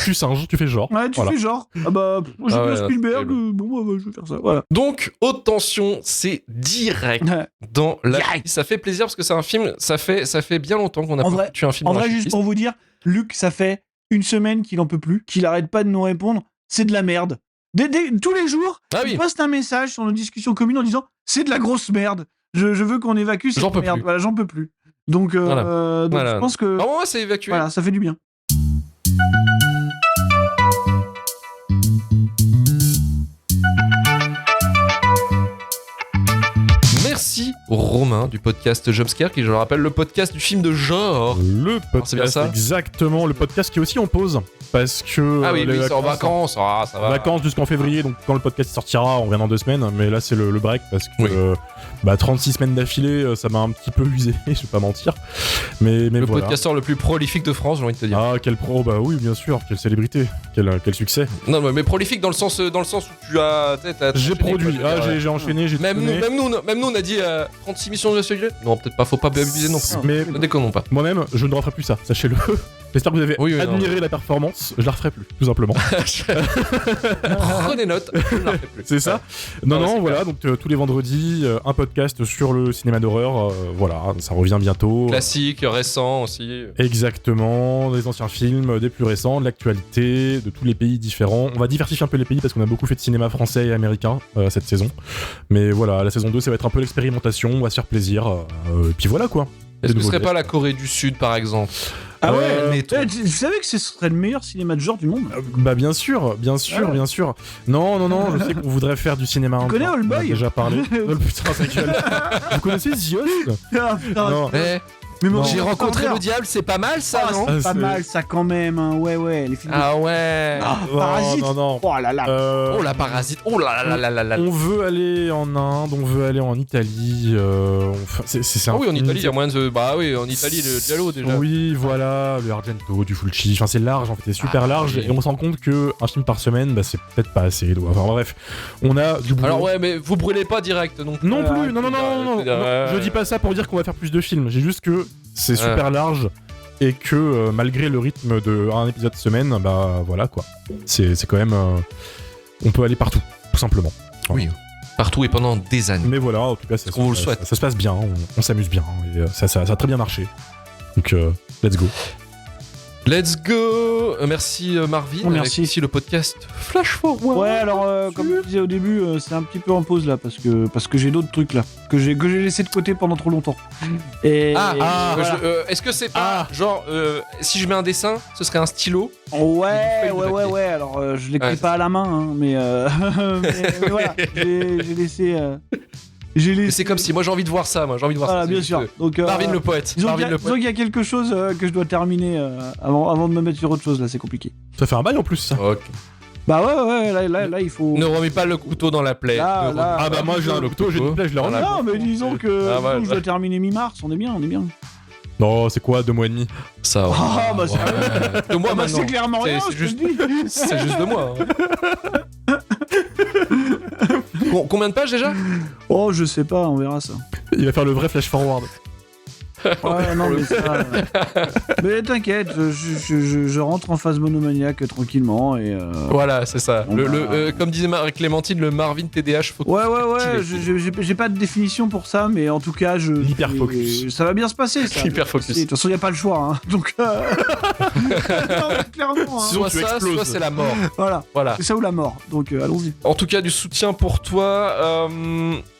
Speaker 3: Tu singes, tu fais genre.
Speaker 2: Ouais, tu
Speaker 3: Voilà.
Speaker 2: fais genre, ah bah, j'ai
Speaker 1: Ah
Speaker 2: vu
Speaker 1: ouais,
Speaker 2: Spielberg,
Speaker 1: c'est
Speaker 2: bon, bah, je vais faire ça, voilà.
Speaker 1: Donc, Haute Tension, c'est direct dans la
Speaker 2: Direct.
Speaker 1: liste. Ça fait plaisir parce que c'est un film, ça fait bien longtemps qu'on a
Speaker 2: En
Speaker 1: pas
Speaker 2: vrai-
Speaker 1: foutu un film
Speaker 2: En
Speaker 1: dans
Speaker 2: vrai,
Speaker 1: la
Speaker 2: juste
Speaker 1: shitlist.
Speaker 2: pour vous dire, Luc, ça fait une semaine qu'il en peut plus, qu'il arrête pas de nous répondre, c'est de la merde. Tous les jours,
Speaker 1: Ah
Speaker 2: il
Speaker 1: oui.
Speaker 2: poste un message sur nos discussions communes en disant c'est de la grosse merde. Je veux qu'on évacue cette
Speaker 1: J'en peux
Speaker 2: merde.
Speaker 1: plus.
Speaker 2: Voilà, j'en peux plus. Donc, donc
Speaker 1: Voilà.
Speaker 2: je pense que
Speaker 1: Ah, moi, c'est évacué.
Speaker 2: voilà, ça fait du bien.
Speaker 1: Merci Romain du podcast Jumpscare, qui, je le rappelle, le podcast du film de genre.
Speaker 3: Le
Speaker 1: c'est bien
Speaker 3: podcast,
Speaker 1: ça
Speaker 3: exactement. Le podcast qui est aussi en pause. Parce que...
Speaker 1: Ah oui,
Speaker 3: les
Speaker 1: c'est en vacances. Ah, ça va.
Speaker 3: Vacances jusqu'en février, donc quand le podcast sortira, on revient dans 2 semaines, mais là c'est le break parce que
Speaker 1: Oui.
Speaker 3: 36 semaines d'affilée, ça m'a un petit peu usé, je vais pas mentir. Mais
Speaker 1: Le
Speaker 3: voilà.
Speaker 1: podcasteur le plus prolifique de France, j'ai envie de te dire.
Speaker 3: Ah, quel pro, bah oui, bien sûr, quelle célébrité, quel succès.
Speaker 1: Non, mais prolifique dans le sens où tu as.
Speaker 3: J'ai
Speaker 1: enchaîné,
Speaker 3: produit,
Speaker 1: quoi, je veux dire,
Speaker 3: j'ai enchaîné, j'ai
Speaker 1: Même
Speaker 3: tourné.
Speaker 1: nous, on a dit 36 missions de sujet. Non, peut-être pas, faut pas abuser non plus.
Speaker 3: Mais
Speaker 1: Ne déconnons pas.
Speaker 3: moi-même, je ne referai plus ça, sachez-le. J'espère que vous avez
Speaker 1: Oui, oui,
Speaker 3: admiré la performance, je la referai plus, tout simplement.
Speaker 1: Prenez note, je ne la refais plus.
Speaker 3: C'est ça. Non,
Speaker 1: Ouais,
Speaker 3: non,
Speaker 1: c'est
Speaker 3: voilà, donc tous les vendredis, un podcast sur le cinéma d'horreur, voilà, ça revient bientôt.
Speaker 1: Classique, récent aussi.
Speaker 3: Exactement, des anciens films, des plus récents, de l'actualité, de tous les pays différents. On va diversifier un peu les pays parce qu'on a beaucoup fait de cinéma français et américain cette saison. Mais voilà, la saison 2, ça va être un peu l'expérimentation, on va se faire plaisir. Et puis voilà quoi.
Speaker 1: Est-ce que
Speaker 3: Des
Speaker 1: ce serait
Speaker 3: nouveaux
Speaker 1: pas la Corée du Sud par exemple?
Speaker 2: Ah ouais,
Speaker 1: mettons.
Speaker 2: tu savais que ce serait le meilleur cinéma de genre du monde?
Speaker 3: Bah bien sûr, bien sûr,
Speaker 2: Ah ouais.
Speaker 3: bien sûr. Non, je sais qu'on voudrait faire du cinéma.
Speaker 2: Tu connais
Speaker 3: indien,
Speaker 2: Old
Speaker 3: on en a
Speaker 2: Boy
Speaker 3: déjà parlé. Oh putain, ta gueule. Vous connaissez The Host?
Speaker 2: Ah, putain,
Speaker 3: Non.
Speaker 1: Eh,
Speaker 2: mais
Speaker 3: Non.
Speaker 1: j'ai rencontré
Speaker 2: Parleur.
Speaker 1: le diable, c'est pas mal ça,
Speaker 2: Ah,
Speaker 1: non?
Speaker 2: c'est pas
Speaker 3: c'est-
Speaker 2: mal ça quand même, hein. Ouais, les films.
Speaker 1: Ah ouais.
Speaker 2: Parasite.
Speaker 3: Non.
Speaker 2: Oh là là.
Speaker 1: Oh la parasite. Oh là là là là là.
Speaker 3: On veut aller en Inde, on veut aller en Italie. C'est un
Speaker 1: Ah oui, en
Speaker 3: film-
Speaker 1: Italie, il y a moyen de. Bah oui, en Italie, le Giallo déjà.
Speaker 3: Oui, voilà, le Argento, du Fulci. Enfin, c'est large, en fait, c'est super
Speaker 1: Ah,
Speaker 3: large.
Speaker 1: oui.
Speaker 3: Et on se rend compte que un film par semaine, bah, c'est peut-être pas assez. Enfin, bref, on a du boulot.
Speaker 1: Alors ouais, mais vous brûlez pas direct non plus.
Speaker 3: Non
Speaker 2: Ouais,
Speaker 3: plus, non. Je dis pas ça pour dire qu'on va faire plus de films. J'ai juste que c'est super large et que malgré le rythme de un épisode semaine, bah voilà quoi. C'est quand même. On peut aller partout, tout simplement.
Speaker 1: Oui, partout et pendant des années.
Speaker 3: Mais voilà, en tout cas,
Speaker 1: qu'on vous le souhaite.
Speaker 3: Ça se passe bien, on s'amuse bien et ça a très bien marché. Donc, let's go.
Speaker 1: Let's go. Merci Marvin.
Speaker 2: Oh, merci.
Speaker 1: Avec ici le podcast Flash Forward.
Speaker 2: Ouais, alors comme je disais au début, c'est un petit peu en pause là parce que j'ai d'autres trucs là que j'ai laissé de côté pendant trop longtemps. Et voilà.
Speaker 1: Est-ce que c'est pas genre si je mets un dessin, ce serait un stylo?
Speaker 2: Ouais.
Speaker 1: du papier.
Speaker 2: Alors je l'écris
Speaker 1: Ouais,
Speaker 2: pas à la main, hein, mais voilà, j'ai laissé.
Speaker 1: Mais c'est comme si moi j'ai envie de voir ça.
Speaker 2: Voilà,
Speaker 1: C'est
Speaker 2: bien
Speaker 1: juste,
Speaker 2: sûr. Donc
Speaker 1: Marvin le poète.
Speaker 2: disons
Speaker 1: Marvin le
Speaker 2: qu'il
Speaker 1: poète.
Speaker 2: y a quelque chose que je dois terminer avant de me mettre sur autre chose là, c'est compliqué.
Speaker 3: Ça fait un bail en plus, ça.
Speaker 1: Ok.
Speaker 2: Bah ouais, là il faut.
Speaker 1: Ne remets pas le couteau dans la plaie.
Speaker 2: Là,
Speaker 1: Ne
Speaker 2: là,
Speaker 1: remets
Speaker 3: Ah bah moi j'ai un octo, j'ai une plaie, je la remets.
Speaker 2: Non, mais disons que
Speaker 1: Ah, ouais,
Speaker 2: je dois terminer mi-mars, on est bien.
Speaker 3: Non, c'est quoi, 2 mois et demi?
Speaker 1: ça.
Speaker 2: Ah, bah, c'est
Speaker 1: ouais. De moi
Speaker 2: Ah bah,
Speaker 1: maintenant.
Speaker 2: c'est clairement
Speaker 1: C'est-
Speaker 2: rien,
Speaker 1: c'est
Speaker 2: je te
Speaker 1: juste-
Speaker 2: le dis.
Speaker 1: C'est juste de moi. Combien de pages déjà?
Speaker 2: Oh, je sais pas, on verra ça.
Speaker 3: Il va faire le vrai flash forward.
Speaker 2: Ouais, non, mais ça. Mais t'inquiète, je rentre en phase monomaniaque tranquillement et.
Speaker 1: Voilà, c'est ça.
Speaker 2: On va-
Speaker 1: Comme disait Clémentine, le Marvin TDH. Faut
Speaker 2: Ouais,
Speaker 1: Stylé.
Speaker 2: j'ai pas de définition pour ça, mais en tout cas,
Speaker 3: L'hyperfocus.
Speaker 2: ça va bien se passer, ça.
Speaker 1: Hyperfocus.
Speaker 2: De toute façon, y a pas le choix, hein. Donc. Non, mais clairement, hein.
Speaker 1: Soit
Speaker 3: tu
Speaker 1: ça,
Speaker 3: exploses.
Speaker 1: soit c'est la mort.
Speaker 2: Voilà.
Speaker 1: Voilà.
Speaker 2: C'est ça ou la mort. Donc, allons-y.
Speaker 1: En tout cas, du soutien pour toi.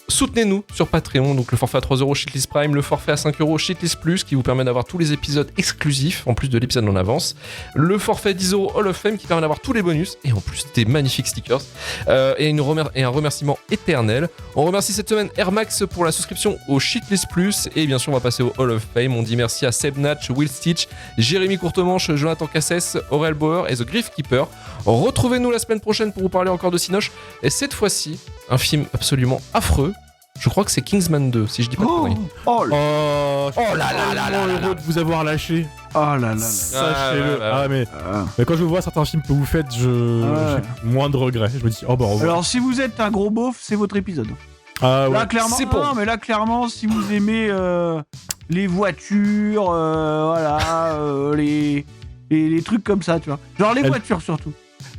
Speaker 1: Soutenez-nous sur Patreon, donc le forfait à 3€ Shitlist Prime, le forfait à 5€ Shitlist Plus qui vous permet d'avoir tous les épisodes exclusifs en plus de l'épisode en avance, le forfait 10€ Hall of Fame qui permet d'avoir tous les bonus et en plus des magnifiques stickers et un remerciement éternel. On remercie cette semaine Air Max pour la souscription au Shitlist Plus et bien sûr on va passer au Hall of Fame. On dit merci à Seb Natch, Will Stitch, Jérémy Courtemanche, Jonathan Cassès, Aurel Bauer et The Griff Keeper. Retrouvez-nous la semaine prochaine pour vous parler encore de Cinoche et cette fois-ci un film absolument affreux. Je crois que c'est Kingsman 2, si je dis pas de conneries.
Speaker 2: Oh là
Speaker 3: Oh là là là, heureux de vous avoir lâché.
Speaker 2: là.
Speaker 3: Sachez-le.
Speaker 1: ouais.
Speaker 3: Ah mais quand je vois certains films que vous faites, j'ai moins de regrets. Je me dis, oh bah au revoir.
Speaker 2: Alors, si vous êtes un gros beauf, c'est votre épisode.
Speaker 3: Ah ouais.
Speaker 2: Là, clairement,
Speaker 1: c'est pour
Speaker 2: non, mais là, clairement, si vous aimez les voitures, voilà, les trucs comme ça, tu vois. Genre les voitures surtout.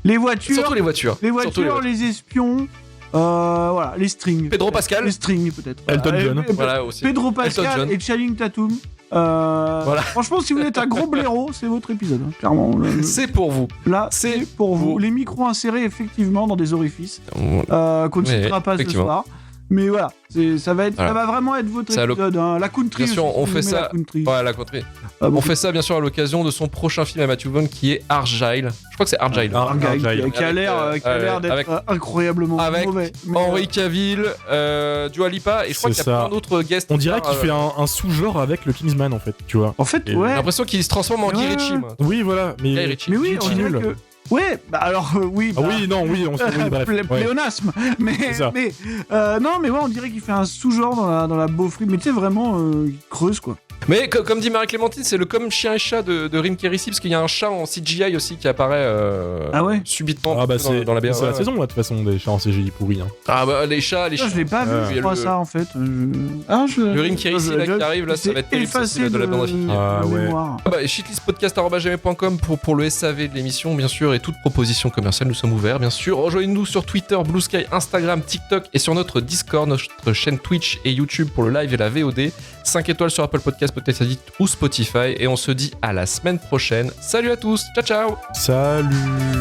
Speaker 2: Les voitures,
Speaker 1: Surtout les voitures. Surtout les voitures.
Speaker 2: les espions, voilà, les strings.
Speaker 1: Pedro Pascal.
Speaker 2: Les strings peut-être.
Speaker 3: Elton John.
Speaker 1: Voilà aussi.
Speaker 2: Pedro
Speaker 1: Elton
Speaker 2: Pascal
Speaker 1: John.
Speaker 2: et Channing Tatum.
Speaker 1: Voilà.
Speaker 2: Franchement, si vous êtes un gros blaireau, c'est votre épisode, hein, clairement.
Speaker 1: C'est pour vous.
Speaker 2: Là,
Speaker 1: c'est
Speaker 2: c'est pour vous.
Speaker 1: vous.
Speaker 2: Les micros insérés effectivement dans des orifices. Qu'on ne
Speaker 1: Oui,
Speaker 2: citera pas ce
Speaker 1: effectivement.
Speaker 2: soir. Mais voilà, ça va vraiment être votre
Speaker 1: C'est à
Speaker 2: épisode. Hein. La country.
Speaker 1: Bien sûr,
Speaker 2: aussi,
Speaker 1: on
Speaker 2: si
Speaker 1: fait
Speaker 2: vous aimez
Speaker 1: ça.
Speaker 2: la country.
Speaker 1: Ouais, la contrée.
Speaker 2: Ah, bon.
Speaker 1: On fait ça bien sûr à l'occasion de son prochain film à Matthew Vaughn qui est Argyle. Je crois que c'est Argyle.
Speaker 2: Argyle,
Speaker 3: Argyle.
Speaker 2: qui a l'air d'être
Speaker 1: avec-
Speaker 2: incroyablement
Speaker 1: avec
Speaker 2: mauvais. Mais,
Speaker 1: Henry Cavill, Dua Lipa et je crois
Speaker 3: C'est
Speaker 1: qu'il y a
Speaker 3: ça.
Speaker 1: plein d'autres guests.
Speaker 3: On dirait qu'il
Speaker 1: Euh,
Speaker 3: fait un sous-genre avec le Kingsman en fait, tu vois.
Speaker 2: en fait,
Speaker 3: Et-
Speaker 2: ouais.
Speaker 1: J'ai l'impression qu'il se transforme en Guy
Speaker 2: Ouais.
Speaker 1: Ritchie, moi.
Speaker 3: Oui, voilà.
Speaker 1: Guy
Speaker 3: Mais
Speaker 1: Ritchie.
Speaker 2: Mais oui,
Speaker 3: Ritchie
Speaker 2: on dirait
Speaker 3: nul.
Speaker 2: que. Ouais, bah alors oui.
Speaker 3: Ah
Speaker 2: bah,
Speaker 3: oui, non, oui, on se oui, bref. Ouais.
Speaker 2: Pléonasme. Mais,
Speaker 3: C'est ça.
Speaker 2: non, mais ouais, on dirait qu'il fait un sous-genre dans la beaufrie. Mais tu sais, vraiment, il creuse quoi.
Speaker 1: Mais comme dit Marie-Clémentine, c'est le comme chien et chat de Rim Kérissi parce qu'il y a un chat en CGI aussi qui apparaît
Speaker 2: Ah ouais
Speaker 1: subitement
Speaker 3: Ah bah
Speaker 1: dans la BA.
Speaker 3: c'est la
Speaker 1: ouais.
Speaker 3: saison là de toute façon des chats en CGI pourris. Hein.
Speaker 1: Ah bah les chats,
Speaker 2: Je l'ai pas vu,
Speaker 3: Ouais.
Speaker 2: je crois,
Speaker 1: Le-
Speaker 2: ça en fait.
Speaker 1: Le Rim Kérissi là qui arrive là, ça va être terrible ça,
Speaker 2: effacé
Speaker 1: de la bande affichée.
Speaker 3: Ah, ouais.
Speaker 2: mémoire.
Speaker 1: Ah bah, shitlistpodcast.com pour le SAV de l'émission, bien sûr, et toute proposition commerciale, nous sommes ouverts, bien sûr. Rejoignez-nous sur Twitter, Blue Sky, Instagram, TikTok et sur notre Discord, notre chaîne Twitch et YouTube pour le live et la VOD. 5 étoiles sur Apple Podcast, Podcast Addict ou Spotify. Et on se dit à la semaine prochaine. Salut à tous, ciao ciao.
Speaker 3: Salut.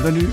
Speaker 2: Salut.